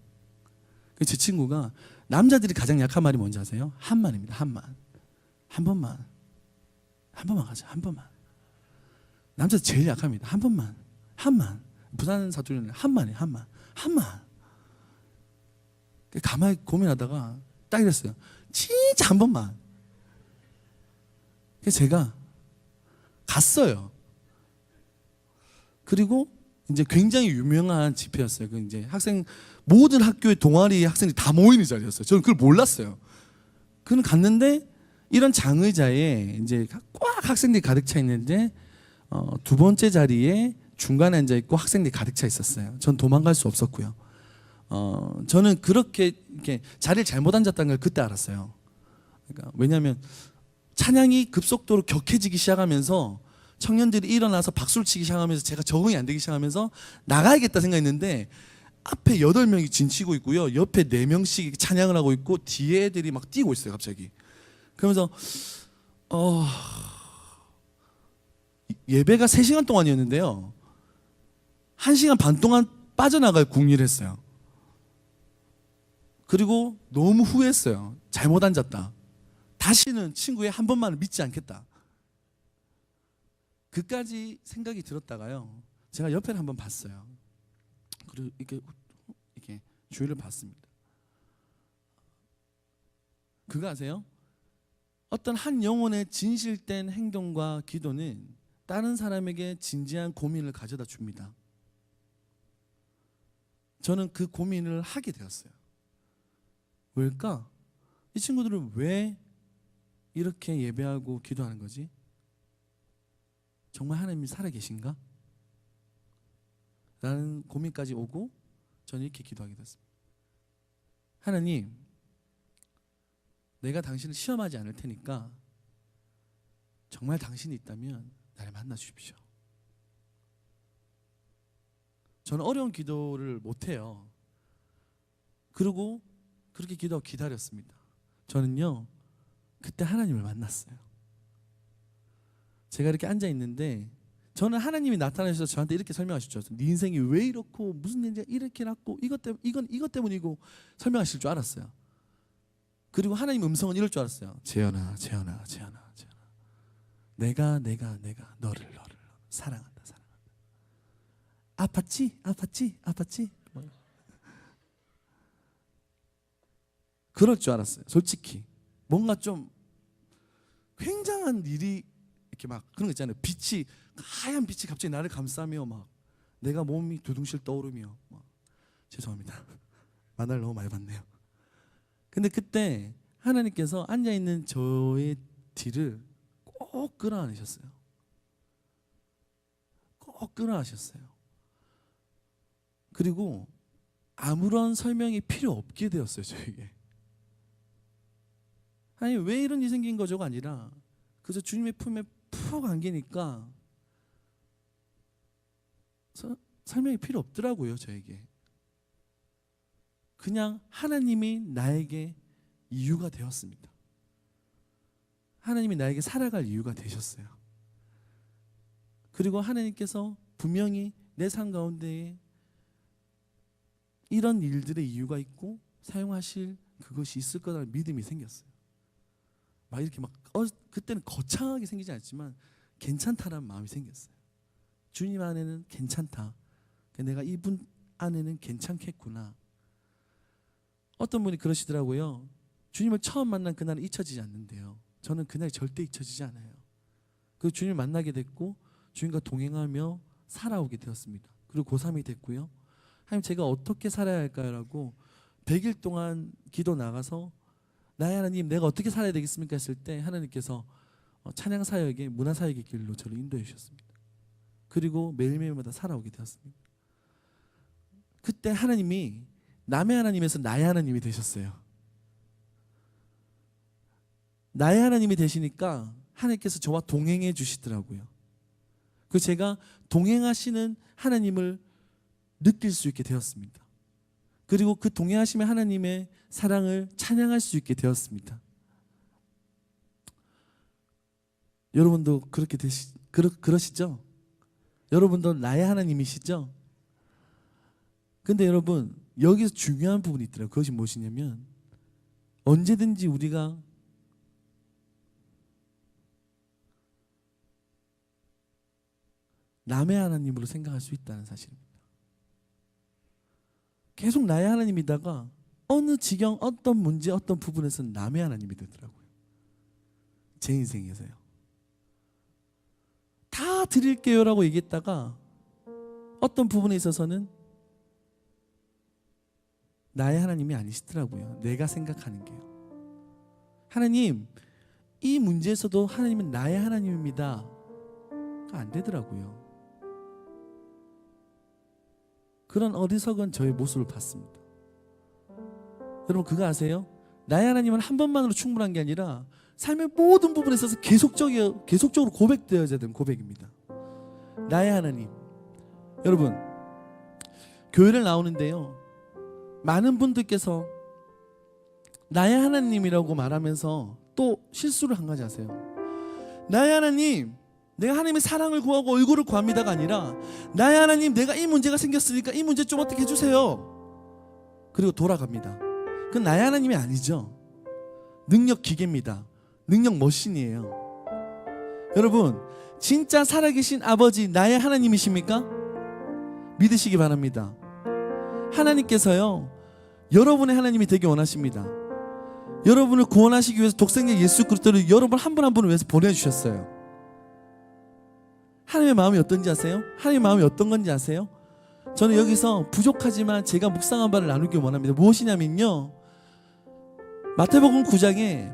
제 친구가 남자들이 가장 약한 말이 뭔지 아세요? 한만입니다. 한만. 한 번만 가자. 한 번만. 남자 제일 약합니다. 한 번만. 한만. 부산 사투리는 한만이에요. 한만. 가만히 고민하다가 딱 이랬어요. 진짜 한 번만. 그래서 제가 갔어요. 그리고 이제 굉장히 유명한 집회였어요. 그 이제 모든 학교의 동아리 학생들이 다 모이는 자리였어요. 저는 그걸 몰랐어요. 그는 갔는데 이런 장의자에 이제 꽉 학생들이 가득 차 있는데 두 번째 자리에 중간에 앉아 있고 학생들이 가득 차 있었어요. 전 도망갈 수 없었고요. 저는 그렇게 이렇게 자리를 잘못 앉았다는 걸 그때 알았어요. 그러니까 왜냐하면 찬양이 급속도로 격해지기 시작하면서 청년들이 일어나서 박수를 치기 시작하면서 제가 적응이 안 되기 시작하면서 나가야겠다 생각했는데 앞에 8명이 진치고 있고요. 옆에 4명씩 찬양을 하고 있고 뒤에 애들이 막 뛰고 있어요. 갑자기. 그러면서 예배가 3시간 동안이었는데요. 1시간 반 동안 빠져나갈 궁리를 했어요. 그리고 너무 후회했어요. 잘못 앉았다. 다시는 친구의 한 번만을 믿지 않겠다. 그까지 생각이 들었다가요. 제가 옆에를 한번 봤어요. 그리고 이렇게 주위를 봤습니다. 그거 아세요? 어떤 한 영혼의 진실된 행동과 기도는 다른 사람에게 진지한 고민을 가져다 줍니다. 저는 그 고민을 하게 되었어요. 왜일까? 이 친구들은 왜 이렇게 예배하고 기도하는 거지? 정말 하나님이 살아계신가? 라는 고민까지 오고 저는 이렇게 기도하게 됐습니다. 하나님, 내가 당신을 시험하지 않을 테니까 정말 당신이 있다면 나를 만나 주십시오. 저는 어려운 기도를 못해요. 그리고 그렇게 기도하고 기다렸습니다. 저는요, 그때 하나님을 만났어요. 제가 이렇게 앉아 있는데 저는 하나님이 나타나셔서 저한테 이렇게 설명하셨죠. 네 인생이 왜 이렇고 무슨 일이 이렇게 났고 이것 때문이고 설명하실 줄 알았어요. 그리고 하나님 음성은 이럴 줄 알았어요. 재현아, 내가 너를 사랑한다. 아팠지? 그럴 줄 알았어요. 솔직히 뭔가 좀 굉장한 일이 이렇게 막 그런 거 있잖아요. 하얀 빛이 갑자기 나를 감싸며 막 내가 몸이 두둥실 떠오르며 막, 죄송합니다. 만화를 너무 많이 봤네요. 근데 그때 하나님께서 앉아있는 저의 뒤를 꼭 끌어안으셨어요. 꼭 끌어안으셨어요. 그리고 아무런 설명이 필요 없게 되었어요. 저에게. 아니 왜 이런 일이 생긴 거죠가 아니라 그래서 주님의 품에 푹 안기니까 설명이 필요 없더라고요. 저에게. 그냥 하나님이 나에게 이유가 되었습니다. 하나님이 나에게 살아갈 이유가 되셨어요. 그리고 하나님께서 분명히 내 삶 가운데에 이런 일들의 이유가 있고 사용하실 그것이 있을 거라는 믿음이 생겼어요. 막 이렇게 그때는 거창하게 생기지 않았지만 괜찮다라는 마음이 생겼어요. 주님 안에는 괜찮다. 내가 이분 안에는 괜찮겠구나. 어떤 분이 그러시더라고요. 주님을 처음 만난 그날은 잊혀지지 않는데요. 저는 그날이 절대 잊혀지지 않아요. 그 주님을 만나게 됐고 주님과 동행하며 살아오게 되었습니다. 그리고 고3이 됐고요. 하나님 제가 어떻게 살아야 할까요? 100일 동안 기도 나가서 나의 하나님 내가 어떻게 살아야 되겠습니까? 했을 때 하나님께서 찬양사역의 문화사역의 길로 저를 인도해 주셨습니다. 그리고 매일매일마다 살아오게 되었습니다. 그때 하나님이 남의 하나님에서 나의 하나님이 되셨어요. 나의 하나님이 되시니까 하나님께서 저와 동행해 주시더라고요. 그 제가 동행하시는 하나님을 느낄 수 있게 되었습니다. 그리고 그 동행하심의 하나님의 사랑을 찬양할 수 있게 되었습니다. 여러분도 그렇게 그러시죠? 여러분도 나의 하나님이시죠? 근데 여러분 여기서 중요한 부분이 있더라고요. 그것이 무엇이냐면 언제든지 우리가 남의 하나님으로 생각할 수 있다는 사실입니다. 계속 나의 하나님이다가 어느 지경, 어떤 문제, 어떤 부분에서는 남의 하나님이 되더라고요. 제 인생에서요. 다 드릴게요라고 얘기했다가 어떤 부분에 있어서는 나의 하나님이 아니시더라고요. 내가 생각하는 게요. 하나님, 이 문제에서도 하나님은 나의 하나님입니다. 안 되더라고요. 그런 어리석은 저의 모습을 봤습니다. 여러분 그거 아세요? 나의 하나님은 한 번만으로 충분한 게 아니라 삶의 모든 부분에 있어서 계속적으로 고백되어야 되는 고백입니다. 나의 하나님. 여러분 교회를 나오는데요, 많은 분들께서 나의 하나님이라고 말하면서 또 실수를 한 가지 하세요. 나의 하나님, 내가 하나님의 사랑을 구하고 얼굴을 구합니다가 아니라 나의 하나님, 내가 이 문제가 생겼으니까 이 문제 좀 어떻게 해주세요. 그리고 돌아갑니다. 그건 나의 하나님이 아니죠. 능력 기계입니다. 능력 머신이에요. 여러분, 진짜 살아계신 아버지 나의 하나님이십니까? 믿으시기 바랍니다. 하나님께서요, 여러분의 하나님이 되기 원하십니다. 여러분을 구원하시기 위해서 독생자 예수 그리스도를 여러분 한 분 한 분을 위해서 보내주셨어요. 하나님의 마음이 어떤지 아세요? 하나님의 마음이 어떤 건지 아세요? 저는 여기서 부족하지만 제가 묵상한 바를 나누기 원합니다. 무엇이냐면요, 마태복음 9장에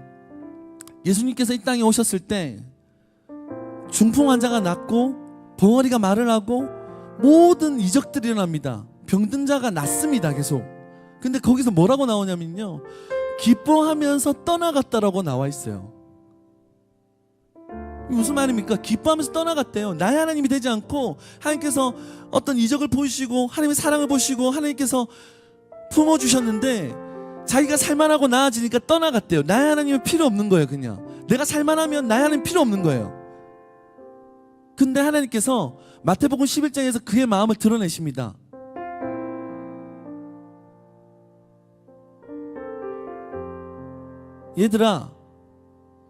예수님께서 이 땅에 오셨을 때 중풍 환자가 낫고 벙어리가 말을 하고 모든 이적들이 일어납니다. 병든 자가 낫습니다. 계속. 근데 거기서 뭐라고 나오냐면요, 기뻐하면서 떠나갔다라고 나와 있어요. 무슨 말입니까? 기뻐하면서 떠나갔대요. 나의 하나님이 되지 않고 하나님께서 어떤 이적을 보시고 하나님의 사랑을 보시고 하나님께서 품어주셨는데 자기가 살만하고 나아지니까 떠나갔대요. 나의 하나님은 필요 없는 거예요. 그냥 내가 살만하면 나의 하나님 필요 없는 거예요. 근데 하나님께서 마태복음 11장에서 그의 마음을 드러내십니다. 얘들아,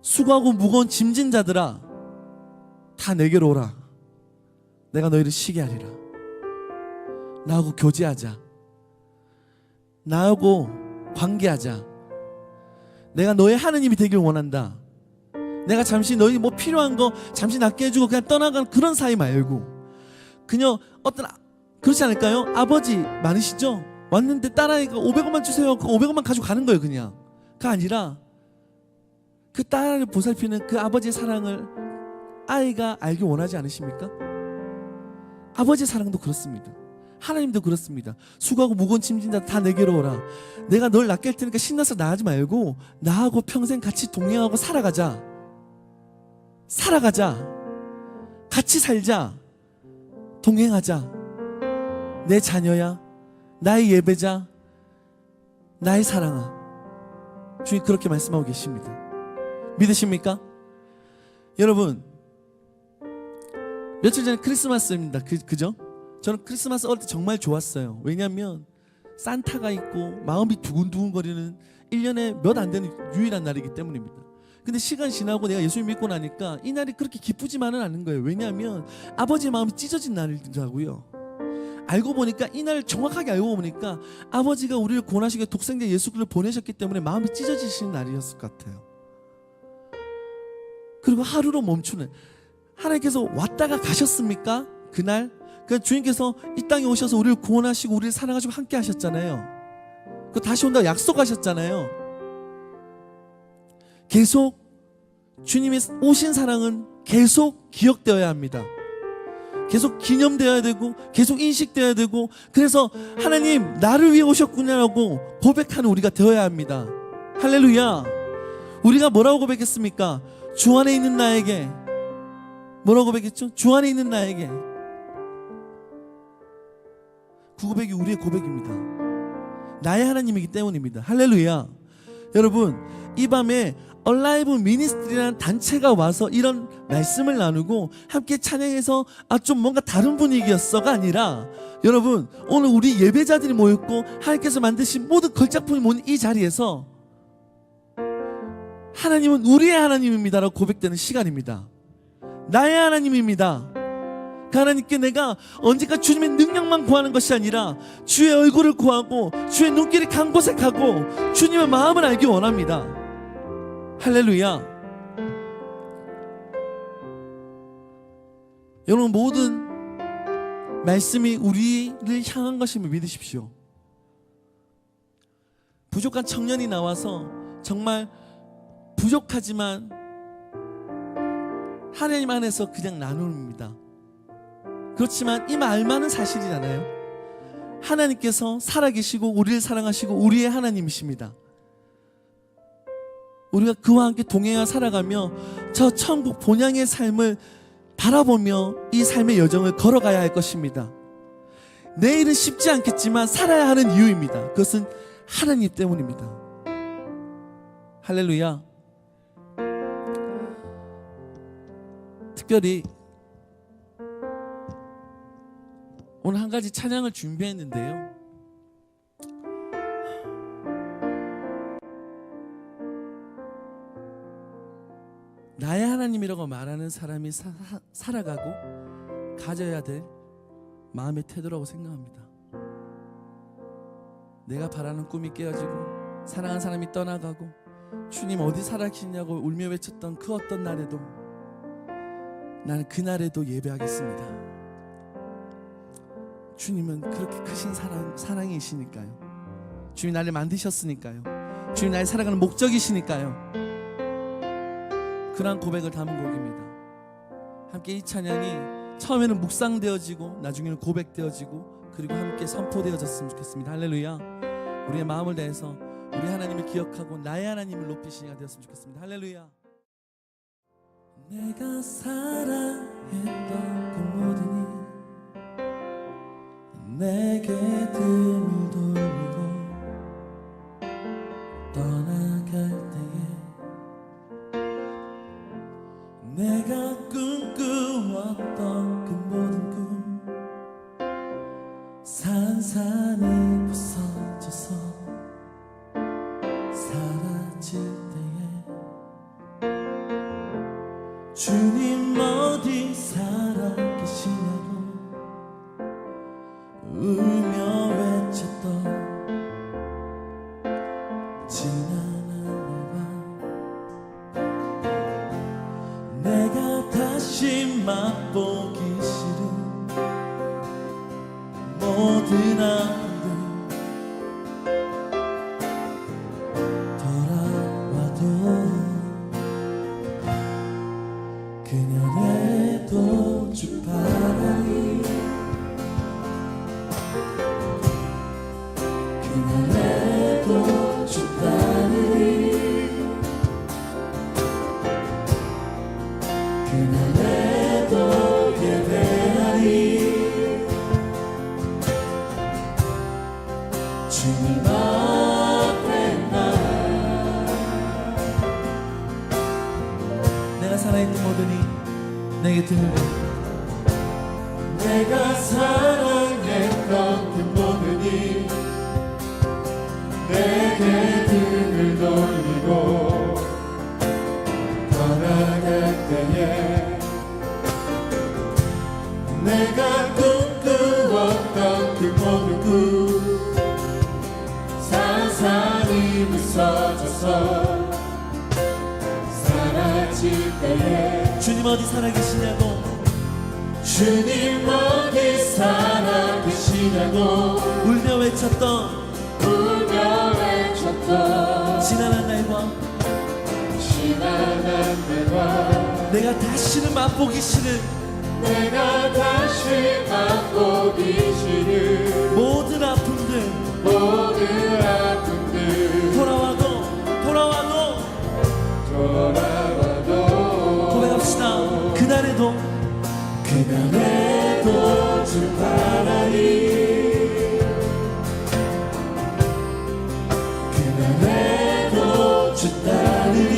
수고하고 무거운 짐진 자들아, 다 내게로 오라. 내가 너희를 쉬게 하리라. 나하고 교제하자. 나하고 관계하자. 내가 너의 하느님이 되길 원한다. 내가 잠시 너희 뭐 필요한 거 잠시 낫게 해주고 그냥 떠나간 그런 사이 말고, 그냥 어떤 그렇지 않을까요? 아버지 많으시죠? 왔는데 딸아이가 500원만 주세요. 그 500원만 가지고 가는 거예요. 그냥 그 아니라 그 딸을 보살피는 그 아버지의 사랑을 아이가 알기 원하지 않으십니까? 아버지의 사랑도 그렇습니다. 하나님도 그렇습니다. 수고하고 무거운 짐진 자 다 내게로 오라. 내가 널 낫게 할 테니까 신나서 나가지 말고 나하고 평생 같이 동행하고 살아가자. 살아가자. 같이 살자. 동행하자. 내 자녀야, 나의 예배자, 나의 사랑아. 주님 그렇게 말씀하고 계십니다. 믿으십니까? 여러분, 며칠 전에 크리스마스입니다. 그죠? 저는 크리스마스 어릴 때 정말 좋았어요. 왜냐하면 산타가 있고 마음이 두근두근거리는 1년에 몇 안 되는 유일한 날이기 때문입니다. 근데 시간 지나고 내가 예수님 믿고 나니까 이 날이 그렇게 기쁘지만은 않은 거예요. 왜냐하면 아버지의 마음이 찢어진 날이라고요. 알고 보니까 이 날 정확하게 알고 보니까 아버지가 우리를 구원하시기 위해 독생자 예수 그리스도를 보내셨기 때문에 마음이 찢어지시는 날이었을 것 같아요. 그리고 하루로 멈추는, 하나님께서 왔다가 가셨습니까? 그날 주님께서 이 땅에 오셔서 우리를 구원하시고 우리를 사랑하시고 함께 하셨잖아요. 그 다시 온다고 약속하셨잖아요. 계속 주님의 오신 사랑은 계속 기억되어야 합니다. 계속 기념되어야 되고 계속 인식되어야 되고, 그래서 하나님 나를 위해 오셨구나라고 고백하는 우리가 되어야 합니다. 할렐루야. 우리가 뭐라고 고백했습니까? 주 안에 있는 나에게, 뭐라고 고백했죠? 주 안에 있는 나에게. 그 고백이 우리의 고백입니다. 나의 하나님이기 때문입니다. 할렐루야. 여러분, 이 밤에 얼라이브 미니스트리라는 단체가 와서 이런 말씀을 나누고 함께 찬양해서 좀 뭔가 다른 분위기였어가 아니라, 여러분 오늘 우리 예배자들이 모였고 하나님께서 만드신 모든 걸작품이 모인 이 자리에서 하나님은 우리의 하나님입니다라고 고백되는 시간입니다. 나의 하나님입니다. 그 하나님께 내가 언제까 주님의 능력만 구하는 것이 아니라 주의 얼굴을 구하고 주의 눈길이 간 곳에 가고 주님의 마음을 알기 원합니다. 할렐루야. 여러분, 모든 말씀이 우리를 향한 것임을 믿으십시오. 부족한 청년이 나와서 정말 부족하지만 하나님 안에서 그냥 나눕니다. 그렇지만 이 말만은 사실이잖아요. 하나님께서 살아계시고 우리를 사랑하시고 우리의 하나님이십니다. 우리가 그와 함께 동행하여 살아가며 저 천국 본향의 삶을 바라보며 이 삶의 여정을 걸어가야 할 것입니다. 내일은 쉽지 않겠지만 살아야 하는 이유입니다. 그것은 하나님 때문입니다. 할렐루야. 특별히 오늘 한 가지 찬양을 준비했는데요, 하나님이라고 말하는 사람이 살아가고 가져야 될 마음의 태도라고 생각합니다. 내가 바라는 꿈이 깨어지고 사랑하는 사람이 떠나가고 주님 어디 살아계시냐고 울며 외쳤던 그 어떤 날에도 나는 그날에도 예배하겠습니다. 주님은 그렇게 크신 사랑이시니까요. 주님 나를 만드셨으니까요. 주님 나를 살아가는 목적이시니까요. 그런 고백을 담은 곡입니다. 함께 이 찬양이 처음에는 묵상되어지고 나중에는 고백되어지고 그리고 함께 선포되어졌으면 좋겠습니다. 할렐루야. 우리의 마음을 다해서 우리 하나님을 기억하고 나의 하나님을 높이시는 이가 되었으면 좋겠습니다. 할렐루야. 내가 사랑했던 그 모든 일 내게 등을 돌리고 떠나갈 때에 내가 꿈꾸었던 그 모든 꿈 산산이 부서져서 사라질 때에 주님 어디 살아계시냐고 울며 외쳤던 지난한 날과 내가 다시 맛보기 싫은 모든 아픔들 돌아와도 그녀에도 주바라니 그녀에도 주바라니 그녀에도 예배하니 주님 앞에 나 내가 살아있던 모든 이 내게 등을 내가 사랑했던 그 모든 이 내게 등을 돌리고 떠나갈 때에 내가 꿈꾸었던 그 모든 꿈 산산이 부서져서 사라질 때에 주님 어디 살아계시냐고 주님 어디 살아계시냐고 울며 외쳤던 울며 외쳤던 지난한 날과 지난한 날과 내가 다시는 맛보기 싫은 내가 다시 맛보기 싫은 모든 아픔들 모든 아픔들 돌아와도 고백합시다. 그날에도 주 바라니 그날에도 주 따르니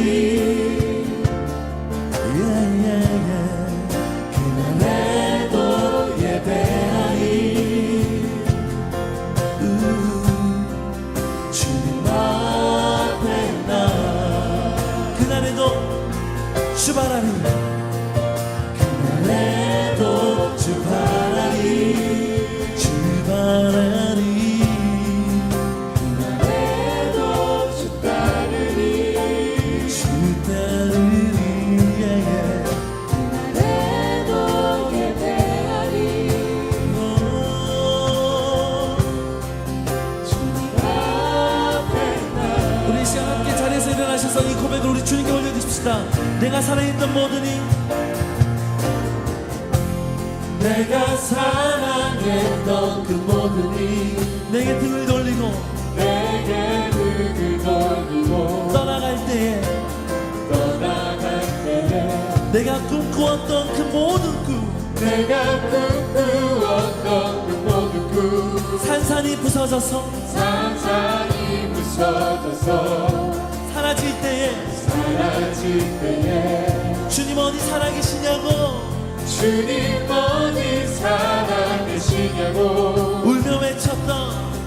그날에도 예배하니 주님 앞에 나 그날에도 주 바라니 그날에도 주 바라니 주 바라니 그날에도 주 따르니 주 따르니 그날에도 예배하니 주님 앞에 나 우리 이 시간 함께 자리에서 일어나셔서 이 고백을 우리 주님께 올려드립시다. 내가 살아있던 모든 이 내가 사랑했던 그 모든 이 내게 등을 돌리고 내게 등을 돌리고 떠나갈 때에 떠나갈 때에 내가 꿈꾸었던 그 모든 꿈 내가 꿈꾸었던 그 모든 꿈 산산이 부서져서 산산이 부서져서 사라질 때에 사라질 때에 주님 어디 살아계시냐고 주님 어디 살아계시냐고 울며 외쳤던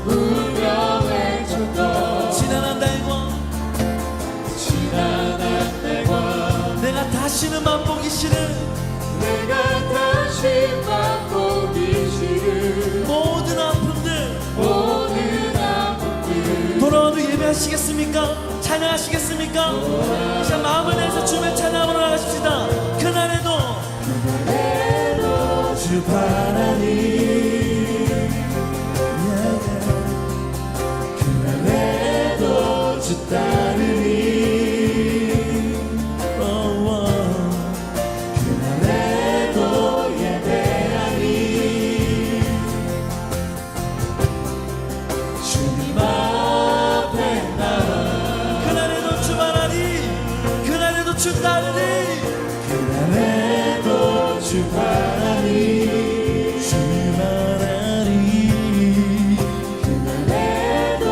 울며 외쳤던 지난한 날과 지난한 날과 내가 다시는 맛보기 싫은 내가 다시 맛보기 싫은 모든 아픔들 모든 아픔들 돌아와도 예배하시겠습니까? 찬양하시겠습니까? 자, 마음을 내서 주님의 찬양으로 나가십시다. 그날에도 주 바라니 그날에도 주 따르니 그날에도 예배하니 주님 앞에 나와 그날에도 주 바라니 그날에도 주 따르니 그날에도 주 바라니 주 바라니 그날에도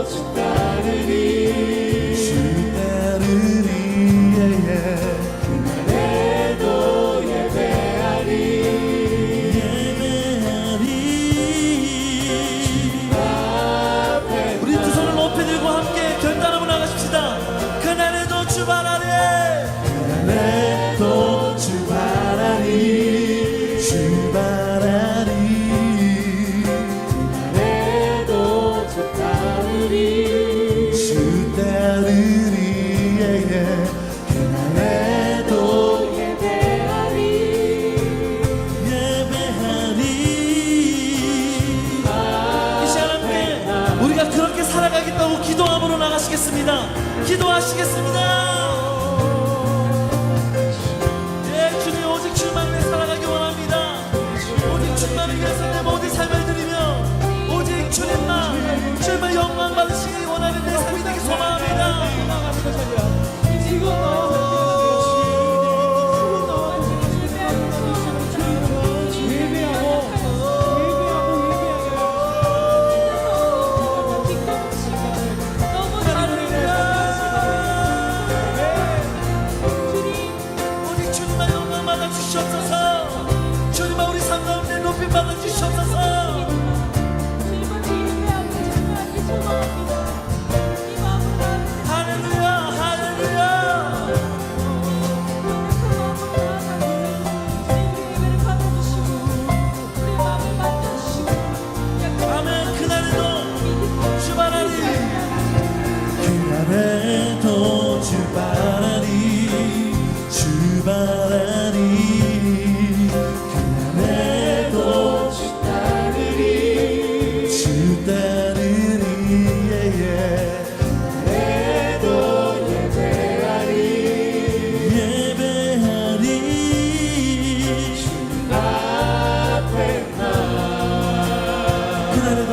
주 따르니 주 따르니 그날에도 예배하리 우리 두 손을 높이 들고 함께 결단하고 나가십시다. 그날에도 주 바라니 그날에도 주 바라니 주 바라니 그날에도 주 따르리 주 따르리 그날에도 예배하리 이 시간 함께 우리가 그렇게 살아가겠다고 기도함으로 나가시겠습니다. 기도하시겠습니다. 예, 주님 오직 주만을 위해 살아가기 원합니다. 오직 주만을 위해서 내 모든 삶을 드리며 오직 주님만 영광 받으시기 원하는 내 삶이 되기 소망합니다. 오직 주님만 영광 받아 주시옵소서. 주님만 우리 삶 가운데 높임 받아 주시옵소서. 할렐루야 할렐루야. 아멘. 그날에도 주 바라니 그날에도 주 바라니 주 바라니 그날에도 주 따르리 주 따르리 그날에도 예배하리 주님 앞에 그날에도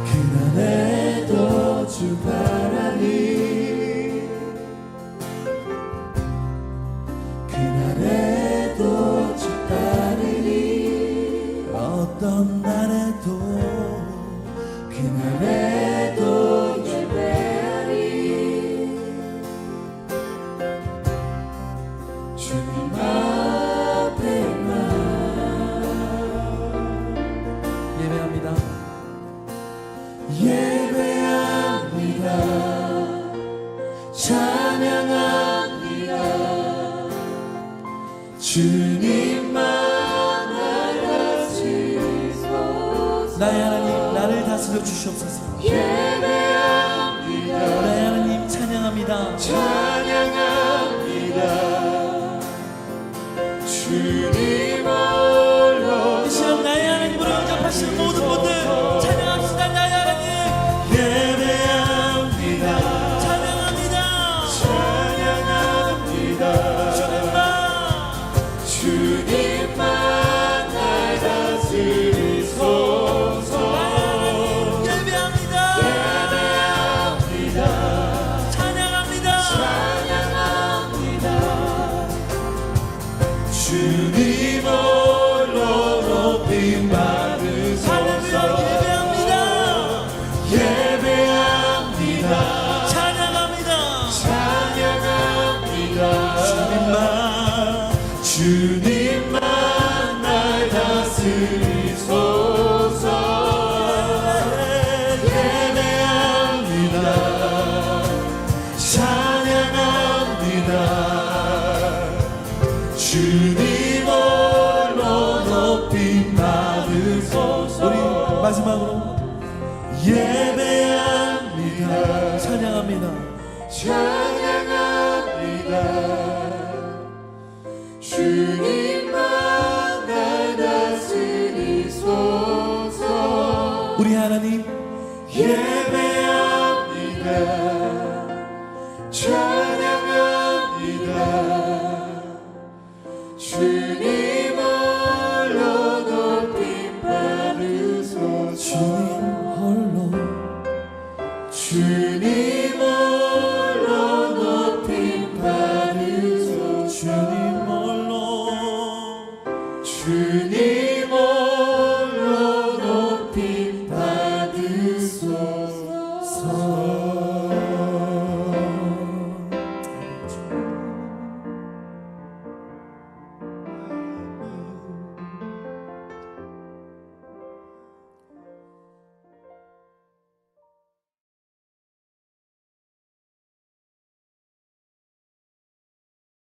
그날에도 주 바라니 그날에도 주 따르니 어떤 날에도 그날에도 예배하리 주님 앞에 예배합니다. 예배합니다 찬양합니다 주님만 알아주소서 나의 하나님 나를 다스려 주시옵소서. 예배합니다 나의 하나님 찬양합니다. 찬양합니다 주님 홀로 이 시간 나의 하나님으로 영접하시는 모든 분들 찬양합시다. 나의 하나님 예배합니다 찬양합니다. 찬양합니다 주님만 날 다스리소서 예배합니다. 예배합니다 마지막으로 예배합니다. 찬양합니다. 찬양합니다. 주님만 날 다스리소서. 우리 하나님 예배합니다. 찬양합니다. 주님 홀로 높임 받으소서. 주님 홀로 높임 받으소서. 주님 홀로 주님